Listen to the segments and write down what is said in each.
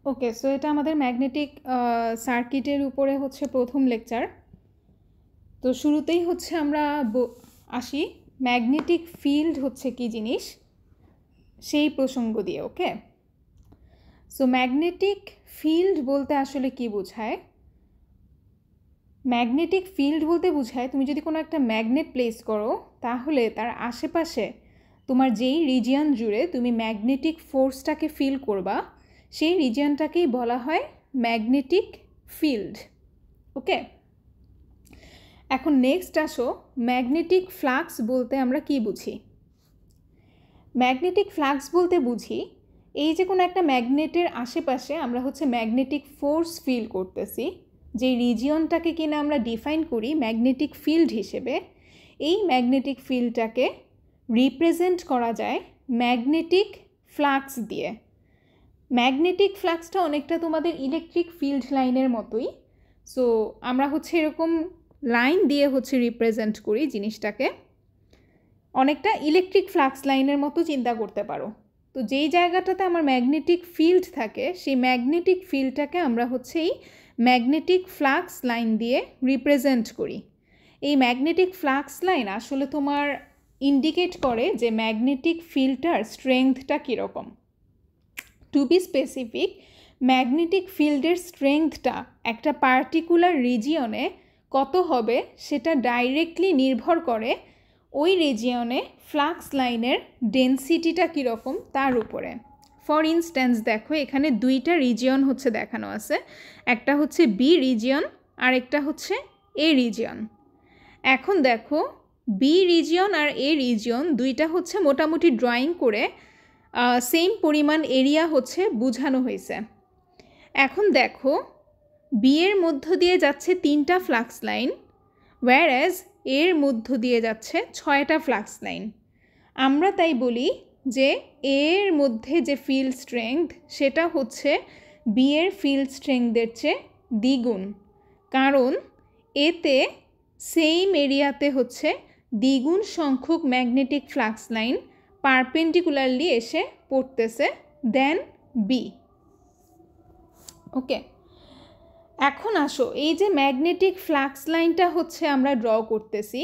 ওকে, so এটা আমাদের magnetic সার্কিটের উপরে হচ্ছে প্রথম লেকচার। তো শুরুতেই হচ্ছে আমরা আসি ম্যাগনেটিক ফিল্ড হচ্ছে কি জিনিস সেই প্রসঙ্গ দিয়ে। ওকে, সো ম্যাগনেটিক ফিল্ড বলতে আসলে কি বোঝায়? ম্যাগনেটিক ফিল্ড বলতে বোঝায় তুমি যদি কোনো একটা ম্যাগনেট প্লেস করো তাহলে তার আশেপাশে তোমার যেই রিজিয়ন জুড়ে তুমি ম্যাগনেটিক ফোর্সটাকে ফিল করবা সেই রিজিয়নটাকেই বলা হয় ম্যাগনেটিক ফিল্ড। ওকে, এখন নেক্সট আসো ম্যাগনেটিক ফ্লাক্স বলতে আমরা কি বুঝি? ম্যাগনেটিক ফ্লাক্স বলতে বুঝি এই যে কোনো একটা ম্যাগনেটের আশেপাশে আমরা হচ্ছে ম্যাগনেটিক ফোর্স ফিল করতেছি, যে রিজিয়নটাকে কিনা আমরা ডিফাইন করি ম্যাগনেটিক ফিল্ড হিসেবে, এই ম্যাগনেটিক ফিল্ডটাকে রিপ্রেজেন্ট করা যায় ম্যাগনেটিক ফ্লাক্স দিয়ে। ম্যাগনেটিক ফ্লাক্সটা অনেকটা তোমাদের ইলেকট্রিক ফিল্ড লাইনের মতোই। সো আমরা হচ্ছে এরকম লাইন দিয়ে হচ্ছে রিপ্রেজেন্ট করি জিনিসটাকে, অনেকটা ইলেকট্রিক ফ্লাক্স লাইনের মতো চিন্তা করতে পারো। তো যেই জায়গাটাতে আমার ম্যাগনেটিক ফিল্ড থাকে সেই ম্যাগনেটিক ফিল্ডটাকে আমরা হচ্ছে এই ম্যাগনেটিক ফ্লাক্স লাইন দিয়ে রিপ্রেজেন্ট করি। এই ম্যাগনেটিক ফ্লাক্স লাইন আসলে তোমার ইন্ডিকেট করে যে ম্যাগনেটিক ফিল্ডটার স্ট্রেংথটা কীরকম। টু বি স্পেসিফিক, ম্যাগনেটিক ফিল্ডের স্ট্রেংথটা একটা পার্টিকুলার রিজিয়নে কত হবে সেটা ডাইরেক্টলি নির্ভর করে ওই রিজিয়নে ফ্লাক্স লাইনের ডেন্সিটিটা কীরকম তার উপরে। ফর ইনস্ট্যান্স দেখো এখানে দুইটা রিজিয়ন হচ্ছে দেখানো আছে, একটা হচ্ছে বি রিজিয়ন আর একটা হচ্ছে এ রিজিয়ন। এখন দেখো বি রিজিয়ন আর এ রিজিয়ন দুইটা হচ্ছে মোটামুটি ড্রয়িং করে সেম পরিমাণ এরিয়া হচ্ছে বোঝানো হয়েছে। এখন দেখো বি এর মধ্য দিয়ে যাচ্ছে 3টা ফ্লাক্স লাইন, ওয়্যারএজ এর মধ্য দিয়ে যাচ্ছে 6টা ফ্লাক্স লাইন। আমরা তাই বলি যে এর মধ্যে যে ফিল্ড স্ট্রেংথ সেটা হচ্ছে বি এর ফিল্ড স্ট্রেংথের চেয়ে দ্বিগুণ, কারণ এতে সেম এরিয়াতে হচ্ছে দ্বিগুণ সংখ্যক ম্যাগনেটিক ফ্লাক্স লাইন পারপেন্ডিকুলারলি এসে পড়তেছে দেন বি। ওকে, এখন আসো এই যে ম্যাগনেটিক ফ্লাক্স লাইনটা হচ্ছে আমরা ড্র করতেছি,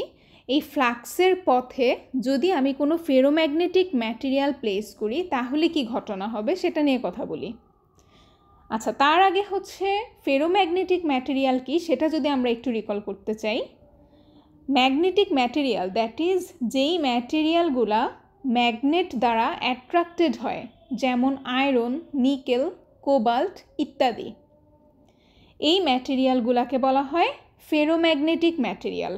এই ফ্লাক্সের পথে যদি আমি কোনো ফেরোম্যাগনেটিক ম্যাটেরিয়াল প্লেস করি তাহলে কি ঘটনা হবে সেটা নিয়ে কথা বলি। আচ্ছা, তার আগে হচ্ছে ফেরোম্যাগনেটিক ম্যাটেরিয়াল কি সেটা যদি আমরা একটু রিকল করতে চাই। ম্যাগনেটিক ম্যাটেরিয়াল দ্যাট ইজ যেই ম্যাটেরিয়ালগুলা ম্যাগনেট দ্বারা অ্যাট্রাক্টেড হয়, যেমন আয়রন, নিকেল, কোবাল্ট ইত্যাদি, এই ম্যাটেরিয়ালগুলোকে বলা হয় ফেরোম্যাগনেটিক ম্যাটেরিয়াল।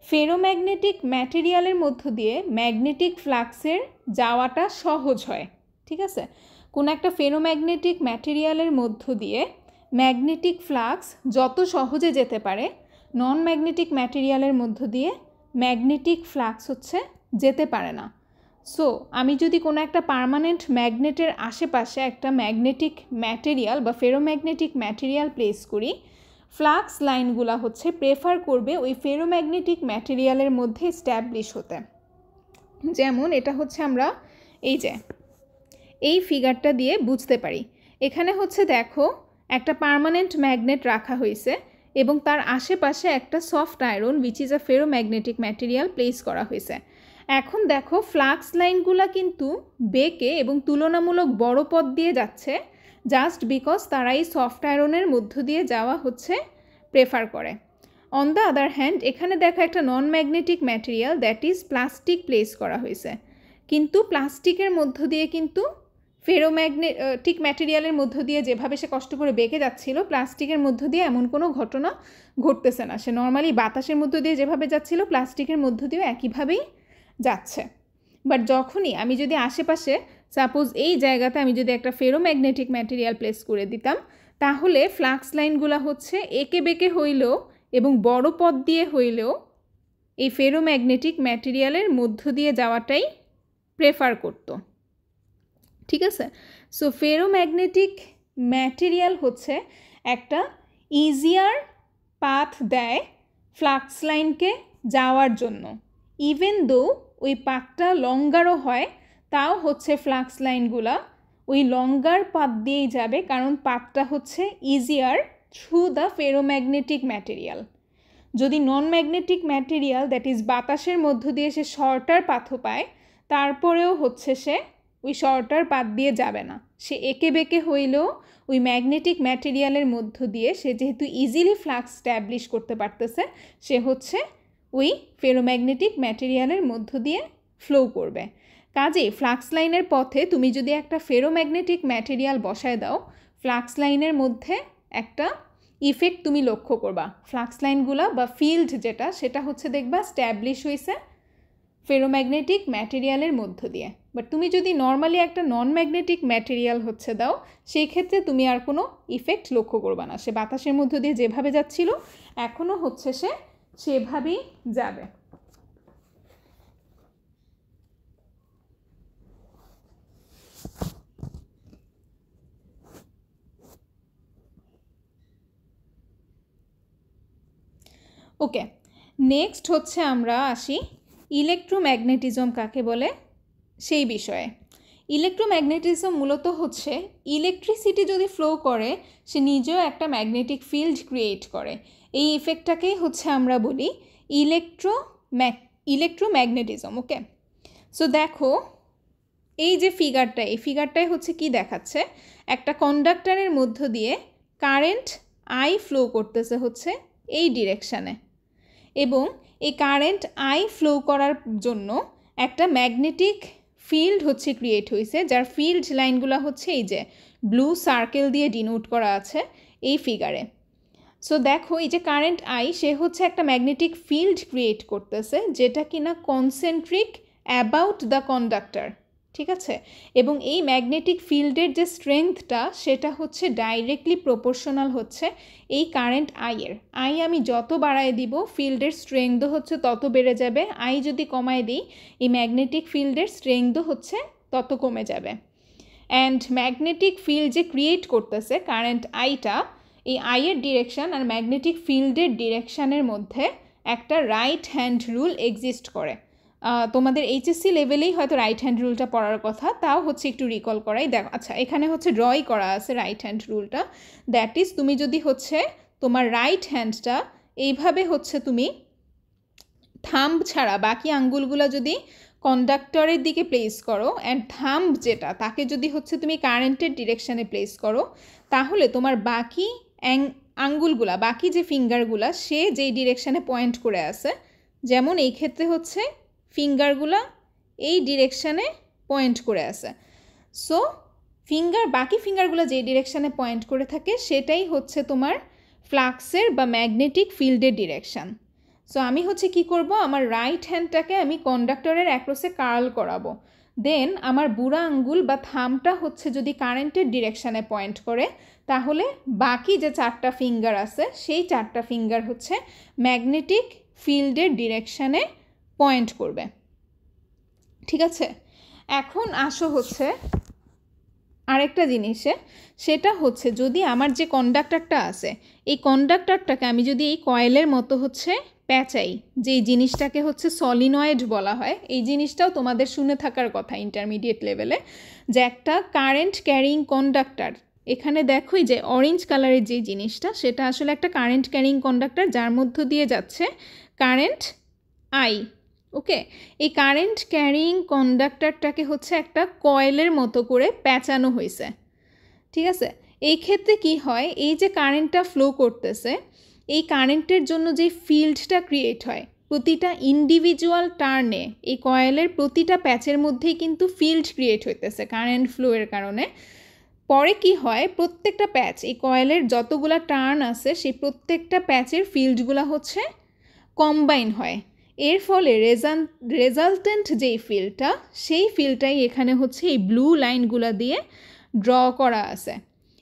ফেরোম্যাগনেটিক ম্যাটেরিয়ালের মধ্য দিয়ে ম্যাগনেটিক ফ্লাক্সের যাওয়াটা সহজ হয়। ঠিক আছে, কোনো একটা ফেরোম্যাগনেটিক ম্যাটেরিয়ালের মধ্য দিয়ে ম্যাগনেটিক ফ্লাক্স যত সহজে যেতে পারে, নন ম্যাগনেটিক ম্যাটেরিয়ালের মধ্য দিয়ে ম্যাগনেটিক ফ্লাক্স হচ্ছে যেতে পারে না। সো আমি যদি কোনো একটা পার্মানেন্ট ম্যাগনেটের আশেপাশে একটা ম্যাগনেটিক ম্যাটেরিয়াল বা ফেরোম্যাগনেটিক ম্যাটেরিয়াল প্লেস করি, ফ্লাক্স লাইনগুলো হচ্ছে প্রেফার করবে ওই ফেরোম্যাগনেটিক ম্যাটেরিয়ালের মধ্যে স্ট্যাবলিশ হতে। যেমন এটা হচ্ছে আমরা এই যে এই ফিগারটা দিয়ে বুঝতে পারি। এখানে হচ্ছে দেখো একটা পার্মানেন্ট ম্যাগনেট রাখা হয়েছে এবং তার আশেপাশে একটা soft iron which is a ferromagnetic material place করা হয়েছে। এখন দেখো ফ্লাক্স লাইনগুলো কিন্তু বেঁকে এবং তুলনামূলক বড় পথ দিয়ে যাচ্ছে, জাস্ট বিকজ তারা এই সফট আয়রনের মধ্য দিয়ে যাওয়া হচ্ছে প্রেফার করে। অন দ্য আদার হ্যান্ড এখানে দেখো একটা non magnetic material that is plastic place করা হয়েছে, কিন্তু প্লাস্টিকের মধ্য দিয়ে কিন্তু ফেরোম্যাগনেটিক ম্যাটেরিয়ালের মধ্য দিয়ে যেভাবে সে কষ্ট করে বেঁকে যাচ্ছিল, প্লাস্টিকের মধ্য দিয়ে এমন কোনো ঘটনা ঘটতেছে না। সে নর্মালি বাতাসের মধ্য দিয়ে যেভাবে যাচ্ছিল প্লাস্টিকের মধ্য দিয়েও একইভাবেই যাচ্ছে। বাট যখনই আমি যদি আশেপাশে সাপোজ এই জায়গাতে আমি যদি একটা ফেরোম্যাগনেটিক ম্যাটেরিয়াল প্লেস করে দিতাম, তাহলে ফ্লাক্স লাইনগুলো হচ্ছে এঁকে বেঁকে হইলেও এবং বড় পথ দিয়ে হইলেও এই ফেরোম্যাগনেটিক ম্যাটেরিয়ালের মধ্য দিয়ে যাওয়াটাই প্রেফার করত। ঠিক আছে, সো ফেরোম্যাগনেটিক ম্যাটেরিয়াল হচ্ছে একটা ইজিয়ার পাথ দেয় ফ্লাক্স লাইনকে যাওয়ার জন্য। ইভেন দো ওই পাথটা লঙ্গারও হয়, তাও হচ্ছে ফ্লাক্স লাইনগুলা ওই লঙ্গার পাথ দিয়েই যাবে, কারণ পাথটা হচ্ছে easier through the ferromagnetic material. যদি non magnetic material that is বাতাসের মধ্য দিয়ে সে শর্টার পাথও পায়, তারপরেও হচ্ছে সে ওই শর্টার পাথ দিয়ে যাবে না। সে এঁকে বেঁকে হইলেও ওই ম্যাগনেটিক ম্যাটেরিয়ালের মধ্য দিয়ে সে যেহেতু ইজিলি ফ্লাক্স স্ট্যাবলিশ করতে পারতেছে, সে হচ্ছে ওই ফেরোম্যাগনেটিক ম্যাটেরিয়ালের মধ্য দিয়ে ফ্লো করবে। কাজেই ফ্লাক্স লাইনের পথে তুমি যদি একটা ফেরোম্যাগনেটিক ম্যাটেরিয়াল বসায় দাও, ফ্লাক্স লাইনের মধ্যে একটা ইফেক্ট তুমি লক্ষ্য করবা। ফ্লাক্স লাইনগুলো বা ফিল্ড যেটা, সেটা হচ্ছে দেখবা স্ট্যাবলিশ হয়েছে ফেরোম্যাগনেটিক ম্যাটেরিয়ালের মধ্য দিয়ে। বাট তুমি যদি নর্মালি একটা নন ম্যাগনেটিক ম্যাটেরিয়াল হচ্ছে দাও, সেই ক্ষেত্রে তুমি আর কোনো ইফেক্ট লক্ষ্য করবা না। সে বাতাসের মধ্য দিয়ে যেভাবে যাচ্ছিল এখনও হচ্ছে সে সেভাবেই যাবে। ওকে, নেক্সট হচ্ছে আমরা আসি ইলেকট্রোম্যাগনেটিজম কাকে বলে সেই বিষয়ে। ইলেকট্রোম্যাগনেটিজম মূলত হচ্ছে ইলেকট্রিসিটি যদি ফ্লো করে সে নিজেও একটা ম্যাগনেটিক ফিল্ড ক্রিয়েট করে। এই ইফেক্টটাকেই হচ্ছে আমরা বলি ইলেকট্রোম্যাগনেটিজম। ওকে, সো দেখো এই যে ফিগারটা, এই ফিগারটাই হচ্ছে কি দেখাচ্ছে, একটা কন্ডাক্টরের মধ্য দিয়ে কারেন্ট আই ফ্লো করতেছে হচ্ছে এই ডিরেকশানে, এবং এই কারেন্ট আই ফ্লো করার জন্য একটা ম্যাগনেটিক ফিল্ড হচ্ছে ক্রিয়েট হয়েছে, যার ফিল্ড লাইনগুলো হচ্ছে এই যে ব্লু সার্কেল দিয়ে ডিনোট করা আছে এই ফিগারে। সো দেখো এই যে কারেন্ট আই, সে হচ্ছে একটা ম্যাগনেটিক ফিল্ড ক্রিয়েট করতেছে যেটা কিনা কনসেন্ট্রিক অ্যাবাউট দ্য কন্ডাক্টর, ঠিক আছে? এবং এই ম্যাগনেটিক ফিল্ডের যে স্ট্রেংথটা সেটা হচ্ছে ডাইরেক্টলি প্রপোর্শনাল হচ্ছে এই কারেন্ট আইয়ের। আই আমি যত বাড়ায় দিব ফিল্ডের স্ট্রেংথও হচ্ছে তত বেড়ে যাবে, আই যদি কমায় দিই এই ম্যাগনেটিক ফিল্ডের স্ট্রেংথও হচ্ছে তত কমে যাবে। অ্যান্ড ম্যাগনেটিক ফিল্ড যে ক্রিয়েট করতেছে কারেন্ট আইটা, এই আইয়ের ডিরেকশান আর ম্যাগনেটিক ফিল্ডের ডিরেকশানের মধ্যে একটা রাইট হ্যান্ড রুল এক্সিস্ট করে। তোমাদের এইচএসসি লেভেলেই হয়তো রাইট হ্যান্ড রুলটা পড়ার কথা, তাও হচ্ছে একটু রিকল করাই। দেখো আচ্ছা, এখানে হচ্ছে ড্রই করা আছে রাইট হ্যান্ড রুলটা। দ্যাট ইজ তুমি যদি হচ্ছে তোমার রাইট হ্যান্ডটা এইভাবে হচ্ছে তুমি থাম্ব ছাড়া বাকি আঙ্গুলগুলো যদি কন্ডাক্টরের দিকে প্লেস করো, অ্যান্ড থাম্ব যেটা তাকে যদি হচ্ছে তুমি কারেন্টের ডিরেকশানে প্লেস করো, তাহলে তোমার বাকি আঙ্গুলগুলা, বাকি যে ফিঙ্গারগুলা সে যেই ডিরেকশানে পয়েন্ট করে আছে, যেমন এই ক্ষেত্রে হচ্ছে ফিঙ্গারগুলা এই ডিরেকশানে পয়েন্ট করে আছে। সো বাকি ফিঙ্গারগুলো যেই ডিরেকশানে পয়েন্ট করে থাকে সেটাই হচ্ছে তোমার ফ্লাক্সের বা ম্যাগনেটিক ফিল্ডের ডিরেকশান। সো আমি হচ্ছে কি করব, আমার রাইট হ্যান্ডটাকে আমি কন্ডাক্টরের অ্যাক্রসে কার্ল করাবো। দেন আমার বুড়া আঙ্গুল বা থামটা হচ্ছে যদি কারেন্টের ডিরেকশানে পয়েন্ট করে, তাহলে বাকি যে 4টা ফিঙ্গার আছে সেই 4টা ফিঙ্গার হচ্ছে ম্যাগনেটিক ফিল্ডের ডিরেকশানে পয়েন্ট করবে, ঠিক আছে? এখন আসো হচ্ছে আরেকটা জিনিসে, সেটা হচ্ছে যদি আমার যে কন্ডাক্টরটা আছে এই কন্ডাক্টরটাকে আমি যদি এই কয়েলের মতো হচ্ছে প্যাঁচাই, যেই জিনিসটাকে হচ্ছে সলিনয়েড বলা হয়, এই জিনিসটাও তোমাদের শুনে থাকার কথা ইন্টারমিডিয়েট লেভেলে, যে একটা কারেন্ট ক্যারিং কন্ডাক্টর। এখানে দেখোই যে অরেঞ্জ কালারের যে জিনিসটা সেটা আসলে একটা কারেন্ট ক্যারিং কন্ডাক্টর, যার মধ্য দিয়ে যাচ্ছে কারেন্ট আই। ওকে, এই কারেন্ট ক্যারিং কন্ডাক্টরটাকে হচ্ছে একটা কয়েলের মতো করে প্যাঁচানো হয়েছে, ঠিক আছে? এই ক্ষেত্রে কি হয়, এই যে কারেন্টটা ফ্লো করতেছে, এই কারেন্টের জন্য যে ফিল্ডটা ক্রিয়েট হয় প্রতিটা ইন্ডিভিজুয়াল টার্নে, এই কয়েলের প্রতিটা প্যাচের মধ্যেই কিন্তু ফিল্ড ক্রিয়েট হইতেছে কারেন্ট ফ্লোয়ের কারণে। পরে কি হয়, প্রত্যেকটা প্যাচ, এই কয়েলের যতগুলা টার্ন আছে সেই প্রত্যেকটা প্যাচের ফিল্ডগুলো হচ্ছে কম্বাইন হয়। এর ফলে রেজাল্টেন্ট যেই ফিল্ডটা, সেই ফিল্ডটাই এখানে হচ্ছে এই ব্লু লাইনগুলো দিয়ে ড্র করা আছে।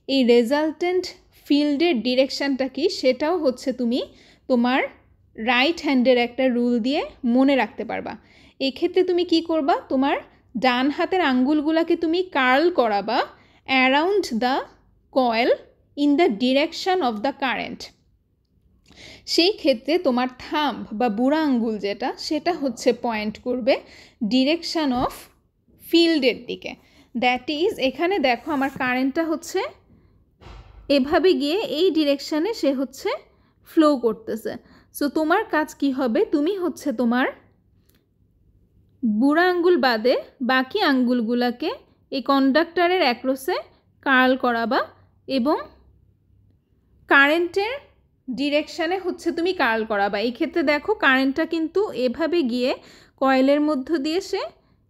এই রেজাল্টেন্ট ফিল্ডের ডিরেকশানটা কি সেটাও হচ্ছে তুমি তোমার রাইট হ্যান্ডের একটা রুল দিয়ে মনে রাখতে পারবা। এক্ষেত্রে তুমি কি করবা, তোমার ডান হাতের আঙ্গুলগুলোকে তুমি কার্ল করাবা around the coil in the direction of the current. সেই ক্ষেত্রে তোমার থাম্ব বা বুড়া আঙ্গুল যেটা, সেটা হচ্ছে পয়েন্ট করবে ডিরেকশান অফ ফিল্ডের দিকে। দ্যাট ইজ এখানে দেখো আমার কারেন্টটা হচ্ছে এভাবে গিয়ে এই ডিরেকশানে সে হচ্ছে ফ্লো করতেছে। সো তোমার কাজ কি হবে, তুমি হচ্ছে তোমার বুড়া আঙ্গুল বাদে বাকি আঙ্গুলগুলোকে এই কন্ডাক্টরের অ্যাক্রসে কার্ল করাবা এবং কারেন্টের ডিরেকশানে হচ্ছে তুমি কার্ল করাবা। এই ক্ষেত্রে দেখো কারেন্টটা কিন্তু এভাবে গিয়ে কয়েলের মধ্য দিয়ে সে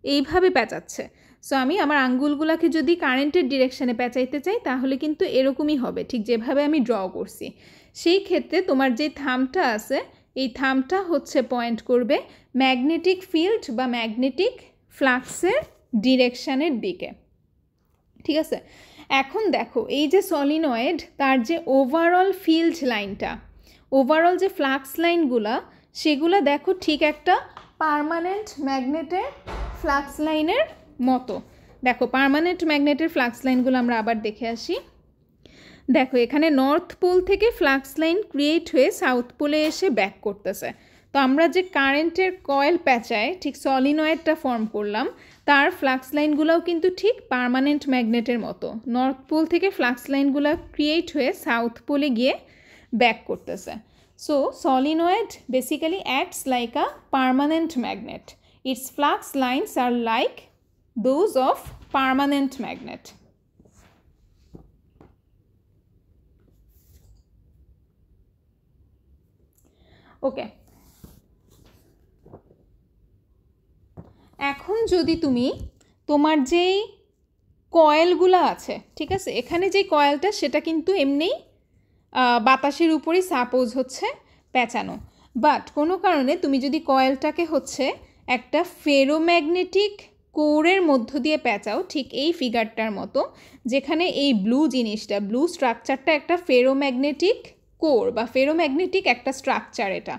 এইভাবে পেঁচাচ্ছে। সো আমি আমার আঙ্গুলগুলোকে যদি কারেন্টের ডিরেকশানে পেঁচাইতে চাই তাহলে কিন্তু এরকমই হবে, ঠিক যেভাবে আমি ড্র করছি। সেই ক্ষেত্রে তোমার যে থামটা আছে এই থামটা হচ্ছে পয়েন্ট করবে ম্যাগনেটিক ফিল্ড বা ম্যাগনেটিক ফ্লাক্সের ডিরেকশানের দিকে, ঠিক আছে। এখন দেখো এই যে সলিনয়েড তার যে ওভারঅল ফিল্ড লাইনটা, ওভারঅল যে ফ্লাক্স লাইনগুলা সেগুলো দেখো ঠিক একটা পার্মানেন্ট ম্যাগনেটের ফ্লাক্স লাইনের মতো। দেখো পার্মানেন্ট ম্যাগনেটের ফ্লাক্স লাইনগুলো আমরা আবার দেখে আসি। দেখো এখানে নর্থ পোল থেকে ফ্লাক্স লাইন ক্রিয়েট হয়ে সাউথ পোলে এসে ব্যাক করতেছে। তো আমরা যে কারেন্টের কয়েল প্যাঁচায় ঠিক সলিনয়েডটা ফর্ম করলাম, তার ফ্লাক্স লাইনগুলোও কিন্তু ঠিক পার্মানেন্ট ম্যাগনেটের মতো নর্থ পোল থেকে ফ্লাক্স লাইনগুলো ক্রিয়েট হয়ে সাউথ পোলে গিয়ে ব্যাক করতেছে। So solenoid basically acts like a permanent magnet. Its flux lines are like those of permanent magnet. Okay, এখন যদি তুমি তোমার যেই কয়েলগুলো আছে, ঠিক আছে, এখানে যে কয়েলটা সেটা কিন্তু এমনিই বাতাসের উপরই সাপোজ হচ্ছে পেঁচানো, বাট কোনো কারণে তুমি যদি কয়েলটাকে হচ্ছে একটা ফেরোম্যাগনেটিক কোরের মধ্য দিয়ে পেঁচাও, ঠিক এই ফিগারটার মতো, যেখানে এই ব্লু জিনিসটা, ব্লু স্ট্রাকচারটা একটা ফেরোম্যাগনেটিক কোর বা ফেরোম্যাগনেটিক একটা স্ট্রাকচার। এটা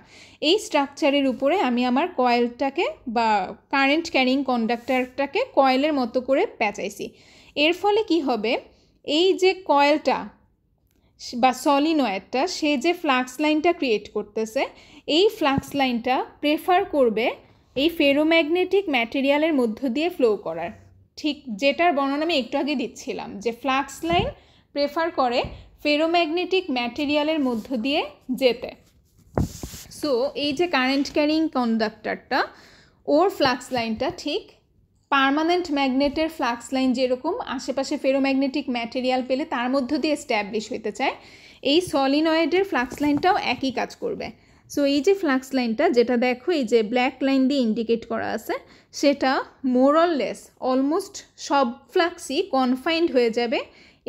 এই স্ট্রাকচারের উপরে আমি আমার কয়েলটাকে বা কারেন্ট ক্যারিং কন্ডাক্টরটাকে কয়েলের মতো করে পেঁচাইছি। এর ফলে কি হবে, এই যে কয়েলটা বা সলিনয়েডটা সে যে ফ্লাক্স লাইনটা ক্রিয়েট করতেছে, এই ফ্লাক্স লাইনটা প্রেফার করবে এই ফেরোম্যাগনেটিক ম্যাটেরিয়ালের মধ্য দিয়ে ফ্লো করার, ঠিক যেটার বর্ণনা আমি একটু আগে দিচ্ছিলাম, যে ফ্লাক্স লাইন প্রেফার করে ফেরোম্যাগনেটিক ম্যাটেরিয়ালের মধ্য দিয়ে যেতে। সো এই যে কারেন্ট ক্যারিং কন্ডাক্টরটা, ওর ফ্লাক্স লাইনটা ঠিক পার্মানেন্ট ম্যাগনেটের ফ্লাক্স লাইন যেরকম আশেপাশে ফেরোম্যাগনেটিক ম্যাটেরিয়াল পেলে তার মধ্য দিয়ে এস্ট্যাবলিশ হতে চায়, এই সলিনয়েডের ফ্লাক্স লাইনটাও একই কাজ করবে। সো এই যে ফ্লাক্স লাইনটা, যেটা দেখো এই যে ব্ল্যাক লাইন দিয়ে ইন্ডিকেট করা আছে, সেটা মোর অর লেস অলমোস্ট সব ফ্লাক্সই কনফাইন্ড হয়ে যাবে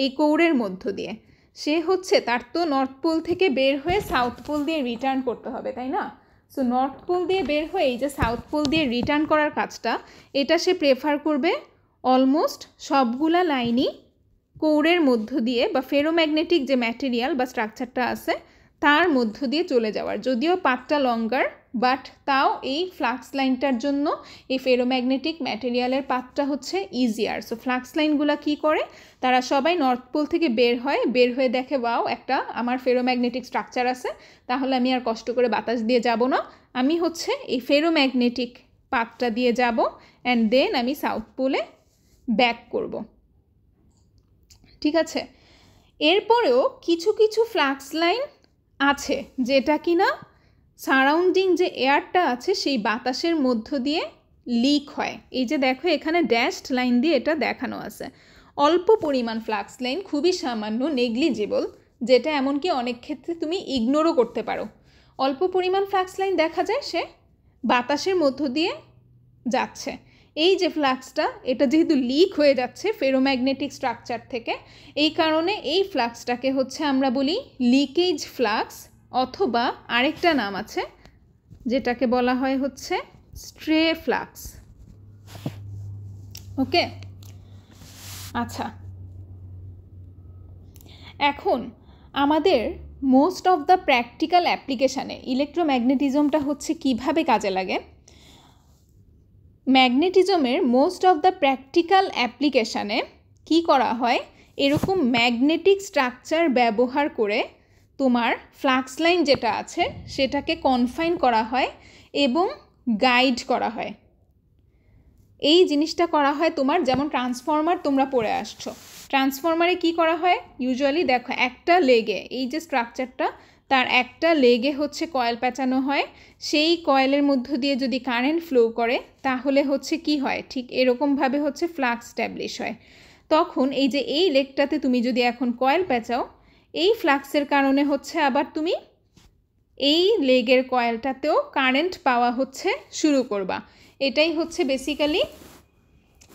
এই কোরের মধ্য দিয়ে। সে হচ্ছে তার তো নর্থ পোল থেকে বের হয়ে সাউথ পোল দিয়ে রিটার্ন করতে হবে, তাই না? সো নর্থ পোল দিয়ে বের হয়ে এই যে সাউথ পোল দিয়ে রিটার্ন করার কাজটা, এটা সে প্রেফার করবে অলমোস্ট সবগুলা লাইনই কোরের মধ্য দিয়ে বা ফেরোম্যাগনেটিক যে ম্যাটেরিয়াল বা স্ট্রাকচারটা আছে তার মধ্য দিয়ে চলে যাওয়ার। যদিও পাথটা লঙ্গার, বাট তাও এই ফ্লাক্স লাইনটার জন্য এই ফেরোম্যাগনেটিক ম্যাটেরিয়ালের পাথটা হচ্ছে ইজিয়ার। সো ফ্লাক্স লাইনগুলো কী করে, তারা সবাই নর্থ পোল থেকে বের হয়ে দেখে ওয়াও একটা আমার ফেরোম্যাগনেটিক স্ট্রাকচার আছে, তাহলে আমি আর কষ্ট করে বাতাস দিয়ে যাব না, আমি হচ্ছে এই ফেরোম্যাগনেটিক পাথটা দিয়ে যাব অ্যান্ড দেন আমি সাউথ পোলে ব্যাক করব, ঠিক আছে। এরপরেও কিছু কিছু ফ্লাক্স লাইন আছে যেটা কিনা সারাউন্ডিং যে এয়ারটা আছে সেই বাতাসের মধ্য দিয়ে লিক হয়। এই যে দেখো এখানে ড্যাশড লাইন দিয়ে এটা দেখানো আছে। অল্প পরিমাণ ফ্লাক্স লাইন, খুবই সামান্য, নেগলিজিবল, যেটা এমনকি অনেক ক্ষেত্রে তুমি ইগনোরও করতে পারো। অল্প পরিমাণ ফ্লাক্স লাইন দেখা যায় সে বাতাসের মধ্য দিয়ে যাচ্ছে। এই যে ফ্লাক্সটা, এটা যেহেতু লিক হয়ে যাচ্ছে ফেরোম্যাগনেটিক স্ট্রাকচার থেকে, এই কারণে এই ফ্লাক্সটাকে হচ্ছে আমরা বলি লিকেজ ফ্লাক্স, অথবা আরেকটা নাম আছে যেটাকে বলা হয় হচ্ছে স্ট্রে ফ্লাক্স। ওকে, আচ্ছা, এখন আমাদের মোস্ট অফ দ্য প্র্যাকটিক্যাল অ্যাপ্লিকেশানে ইলেকট্রোম্যাগনেটিজমটা হচ্ছে কিভাবে কাজে লাগে। ম্যাগনেটিজমের মোস্ট অফ দ্য প্র্যাকটিক্যাল অ্যাপ্লিকেশানে কি করা হয়, এরকম ম্যাগনেটিক স্ট্রাকচার ব্যবহার করে তোমার ফ্লাক্স লাইন যেটা আছে সেটাকে কনফাইন করা হয় এবং গাইড করা হয়। এই জিনিসটা করা হয় তোমার, যেমন ট্রান্সফর্মার তোমরা পড়ে আসছো, ট্রান্সফর্মারে কি করা হয় ইউজুয়ালি দেখো একটা লেগে, এই যে স্ট্রাকচারটা তার একটা লেগে হচ্ছে কয়েল পেঁচানো হয়, সেই কয়েলের মধ্য দিয়ে যদি কারেন্ট ফ্লো করে তাহলে হচ্ছে কি হয়, ঠিক এরকমভাবে হচ্ছে ফ্লাক্স স্ট্যাবলিশ হয়। তখন এই যে এই লেগটাতে তুমি যদি এখন কয়েল পেঁচাও, এই ফ্লাক্সের কারণে হচ্ছে আবার তুমি এই লেগের কয়েলটাতেও কারেন্ট পাওয়া হচ্ছে শুরু করবা। এটাই হচ্ছে বেসিক্যালি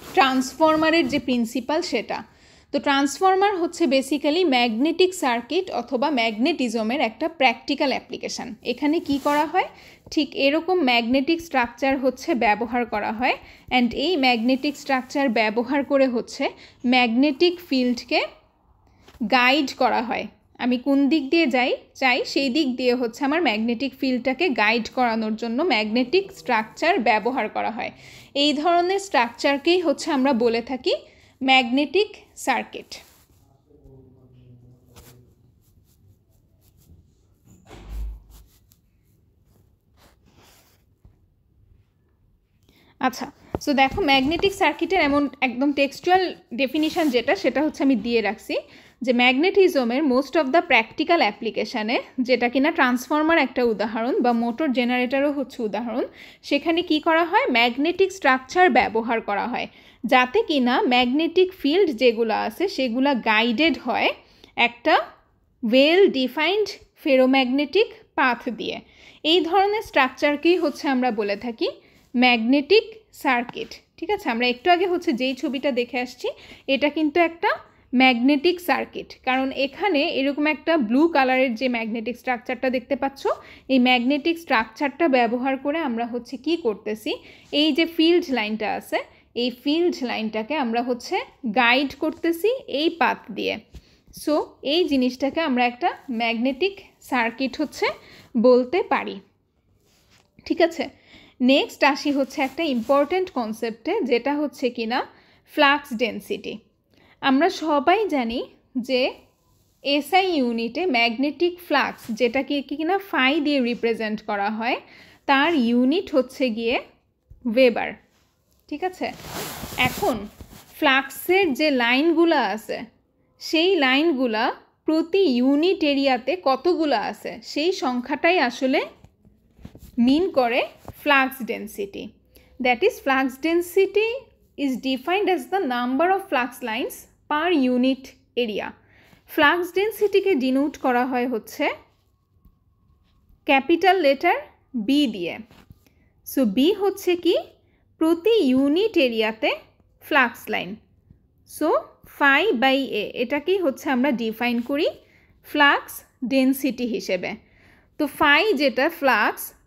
ট্রান্সফর্মারের যে প্রিন্সিপাল সেটা। তো ট্রান্সফর্মার হচ্ছে বেসিক্যালি ম্যাগনেটিক সার্কিট অথবা ম্যাগনেটিজমের একটা প্র্যাকটিক্যাল অ্যাপ্লিকেশান। এখানে কি করা হয়, ঠিক এরকম ম্যাগনেটিক স্ট্রাকচার হচ্ছে ব্যবহার করা হয়, অ্যান্ড এই ম্যাগনেটিক স্ট্রাকচার ব্যবহার করে হচ্ছে ম্যাগনেটিক ফিল্ডকে গাইড করা হয়। আমি কোন দিক দিয়ে চাই সেই দিক দিয়ে হচ্ছে আমার ম্যাগনেটিক ফিল্ডটাকে গাইড করানোর জন্য ম্যাগনেটিক স্ট্রাকচার ব্যবহার করা হয়। এই ধরনের স্ট্রাকচারকেই হচ্ছে আমরা বলে থাকি ম্যাগনেটিক সার্কিট। আচ্ছা, সো দেখো ম্যাগনেটিক সার্কিটের এমন একদম টেক্সচুয়াল ডেফিনিশন যেটা, সেটা হচ্ছে আমি দিয়ে রাখছি যে ম্যাগনেটিজমের মোস্ট অফ দ্য প্র্যাকটিক্যাল অ্যাপ্লিকেশানে, যেটা কিনা ট্রান্সফর্মার একটা উদাহরণ বা মোটর জেনারেটরও হচ্ছে উদাহরণ, সেখানে কি করা হয়, ম্যাগনেটিক স্ট্রাকচার ব্যবহার করা হয় যাতে কিনা ম্যাগনেটিক ফিল্ড যেগুলো আছে সেগুলো গাইডেড হয় একটা ওয়েল ডিফাইন্ড ফেরোম্যাগনেটিক পাথ দিয়ে। এই ধরনের স্ট্রাকচারকেই হচ্ছে আমরা বলে থাকি ম্যাগনেটিক সার্কিট। ঠিক আছে, আমরা একটু আগে হচ্ছে যেই ছবিটা দেখে আসছি এটা কিন্তু একটা ম্যাগনেটিক সার্কিট, কারণ এখানে এরকম একটা ব্লু কালারের যে ম্যাগনেটিক স্ট্রাকচারটা দেখতে পাচ্ছ, এই ম্যাগনেটিক স্ট্রাকচারটা ব্যবহার করে আমরা হচ্ছে কি করতেছি, এই যে ফিল্ড লাইনটা আছে এই ফিল্ড লাইনটাকে আমরা হচ্ছে গাইড করতেছি এই পাথ দিয়ে। সো এই জিনিসটাকে আমরা একটা ম্যাগনেটিক সার্কিট হচ্ছে বলতে পারি। ঠিক আছে, নেক্সট আসি হচ্ছে একটা ইম্পর্ট্যান্ট কনসেপ্টে, যেটা হচ্ছে কিনা ফ্লাক্স ডেন্সিটি। আমরা সবাই জানি যে এসআই ইউনিটে ম্যাগনেটিক ফ্লাক্স, যেটাকে কিনা ফাই দিয়ে রিপ্রেজেন্ট করা হয়, তার ইউনিট হচ্ছে গিয়ে ওয়েবার। ঠিক আছে, এখন ফ্লাক্সের যে লাইনগুলো আছে সেই লাইনগুলা প্রতি ইউনিট এরিয়াতে কতগুলো আছে সেই সংখ্যাটাই আসলে মিন করে flux density. That is, flux density is defined as the number of flux lines per unit area. Flux density কে ডিনোট করা হয় হচ্ছে ক্যাপিটাল লেটার বি দিয়ে। সো বি হচ্ছে কি, প্রতি unit area flux line. So phi by A, এটাকেই হচ্ছে আমরা ডিফাইন করি ফ্লাক্স ডেন্সিটি হিসেবে। তো ফাই যেটা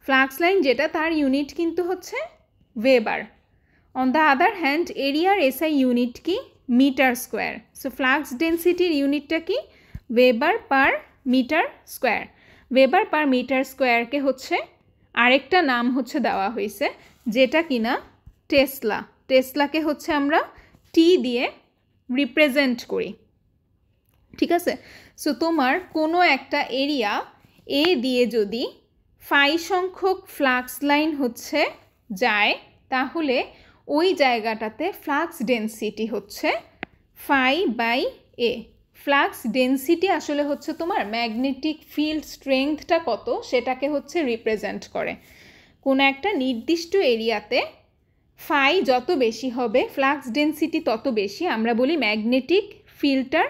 ফ্লাক্স লাইন যেটা, তার ইউনিট কিন্তু হচ্ছে weber. On the other hand এরিয়ার এসআই ইউনিট কি, মিটার স্কোয়ার। সো ফ্লাক্স ডেন্সিটির ইউনিটটা কি, weber per metre square. Weber per metre স্কোয়ারকে হচ্ছে আরেকটা নাম হচ্ছে দেওয়া হয়েছে, যেটা কিনা টেসলা। টেসলাকে হচ্ছে আমরা টি দিয়ে রিপ্রেজেন্ট করি। ঠিক আছে, সো তোমার কোনো একটা এরিয়া এ দিয়ে যদি ফাই সংখ্যক ফ্লাক্স লাইন হচ্ছে যায়, তাহলে ওই জায়গাটাতে ফ্লাক্স ডেন্সিটি হচ্ছে phi by A. Flux density আসলে হচ্ছে তোমার ম্যাগনেটিক ফিল্ড স্ট্রেংথটা কত সেটাকে হচ্ছে রিপ্রেজেন্ট করে। কোনো একটা নির্দিষ্ট এরিয়াতে ফাই যত বেশি হবে ফ্লাক্স ডেন্সিটি তত বেশি, আমরা বলি ম্যাগনেটিক ফিল্ডটার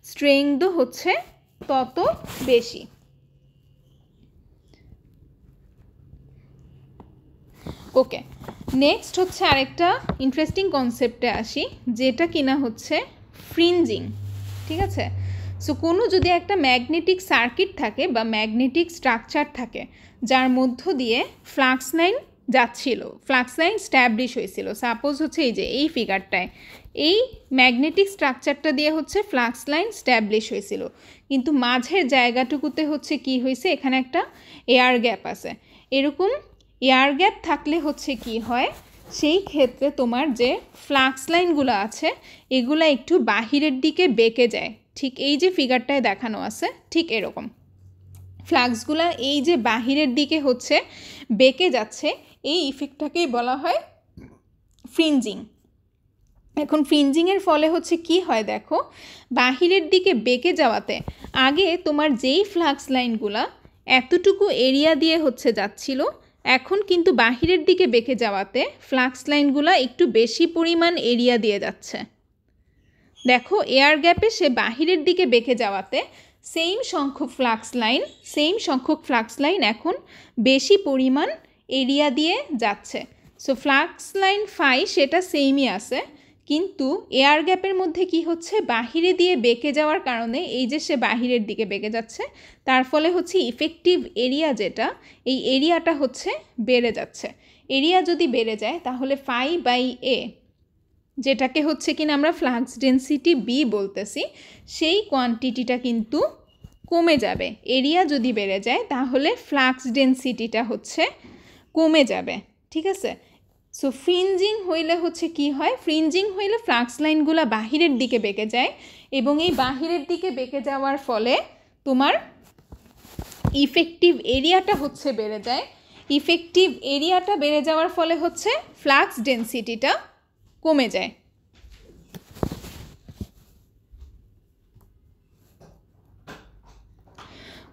স্ট্রেংথও হচ্ছে তত বেশি। ওকে, নেক্সট হচ্ছে আরেকটা ইন্টারেস্টিং কনসেপ্টে আসি, যেটা কিনা হচ্ছে ফ্রিঞ্জিং। ঠিক আছে, সো কোনো যদি একটা ম্যাগনেটিক সার্কিট থাকে বা ম্যাগনেটিক স্ট্রাকচার থাকে যার মধ্য দিয়ে ফ্লাক্স লাইন যাচ্ছিল, ফ্লাক্স লাইন স্ট্যাবলিশ হয়েছিল, সাপোজ হচ্ছে এই যে এই ফিগারটায় এই ম্যাগনেটিক স্ট্রাকচারটা দিয়ে হচ্ছে ফ্লাক্স লাইন স্ট্যাবলিশ হয়েছিল, কিন্তু মাঝের জায়গাটুকুতে হচ্ছে কি হয়েছে, এখানে একটা এয়ার গ্যাপ আছে। এরকম এয়ার গ্যাপ থাকলে হচ্ছে কি হয়, সেই ক্ষেত্রে তোমার যে ফ্লাক্স লাইনগুলো আছে এগুলো একটু বাহিরের দিকে বেঁকে যায়। ঠিক এই যে ফিগারটায় দেখানো আছে ঠিক এরকম ফ্লাক্সগুলো এই যে বাহিরের দিকে হচ্ছে বেঁকে যাচ্ছে, এই ইফেক্টটাকেই বলা হয় ফ্রিঞ্জিং। এখন ফ্রিঞ্জিংয়ের ফলে হচ্ছে কি হয় দেখো, বাহিরের দিকে বেঁকে যাওয়াতে আগে তোমার যেই ফ্লাক্স লাইনগুলা এতটুকু এরিয়া দিয়ে হচ্ছে যাচ্ছিল, এখন কিন্তু বাহিরের দিকে বেঁকে যাওয়াতে ফ্লাক্স লাইনগুলা একটু বেশি পরিমাণ এরিয়া দিয়ে যাচ্ছে। দেখো এয়ার গ্যাপে সে বাহিরের দিকে বেঁকে যাওয়াতে সেম সংখ্যক ফ্লাক্স লাইন এখন বেশি পরিমাণ এরিয়া দিয়ে যাচ্ছে। সো ফ্লাক্স লাইন ফাই সেটা সেমই আছে, কিন্তু এয়ার গ্যাপের মধ্যে কি হচ্ছে, বাহিরে দিয়ে বেঁকে যাওয়ার কারণে এই যে সে বাহিরের দিকে বেঁকে যাচ্ছে, তার ফলে হচ্ছে ইফেক্টিভ এরিয়া যেটা, এই এরিয়াটা হচ্ছে বেড়ে যাচ্ছে। এরিয়া যদি বেড়ে যায় তাহলে ফাই বাই এ, যেটাকে হচ্ছে কিনা আমরা ফ্লাক্স ডেন্সিটি বি বলতেছি, সেই কোয়ান্টিটিটা কিন্তু কমে যাবে। এরিয়া যদি বেড়ে যায় তাহলে ফ্লাক্স ডেন্সিটিটা হচ্ছে কমে যাবে, ঠিক আছে। সো ফ্রিঞ্জিং হইলে হচ্ছে কি হয়, ফ্রিঞ্জিং হইলে ফ্লাক্স লাইনগুলো বাহিরের দিকে বেঁকে যায়, এবং এই বাহিরের দিকে বেঁকে যাওয়ার ফলে তোমার ইফেক্টিভ এরিয়াটা হচ্ছে বেড়ে যায়। ইফেক্টিভ এরিয়াটা বেড়ে যাওয়ার ফলে হচ্ছে ফ্লাক্স ডেন্সিটিটা কমে যায়।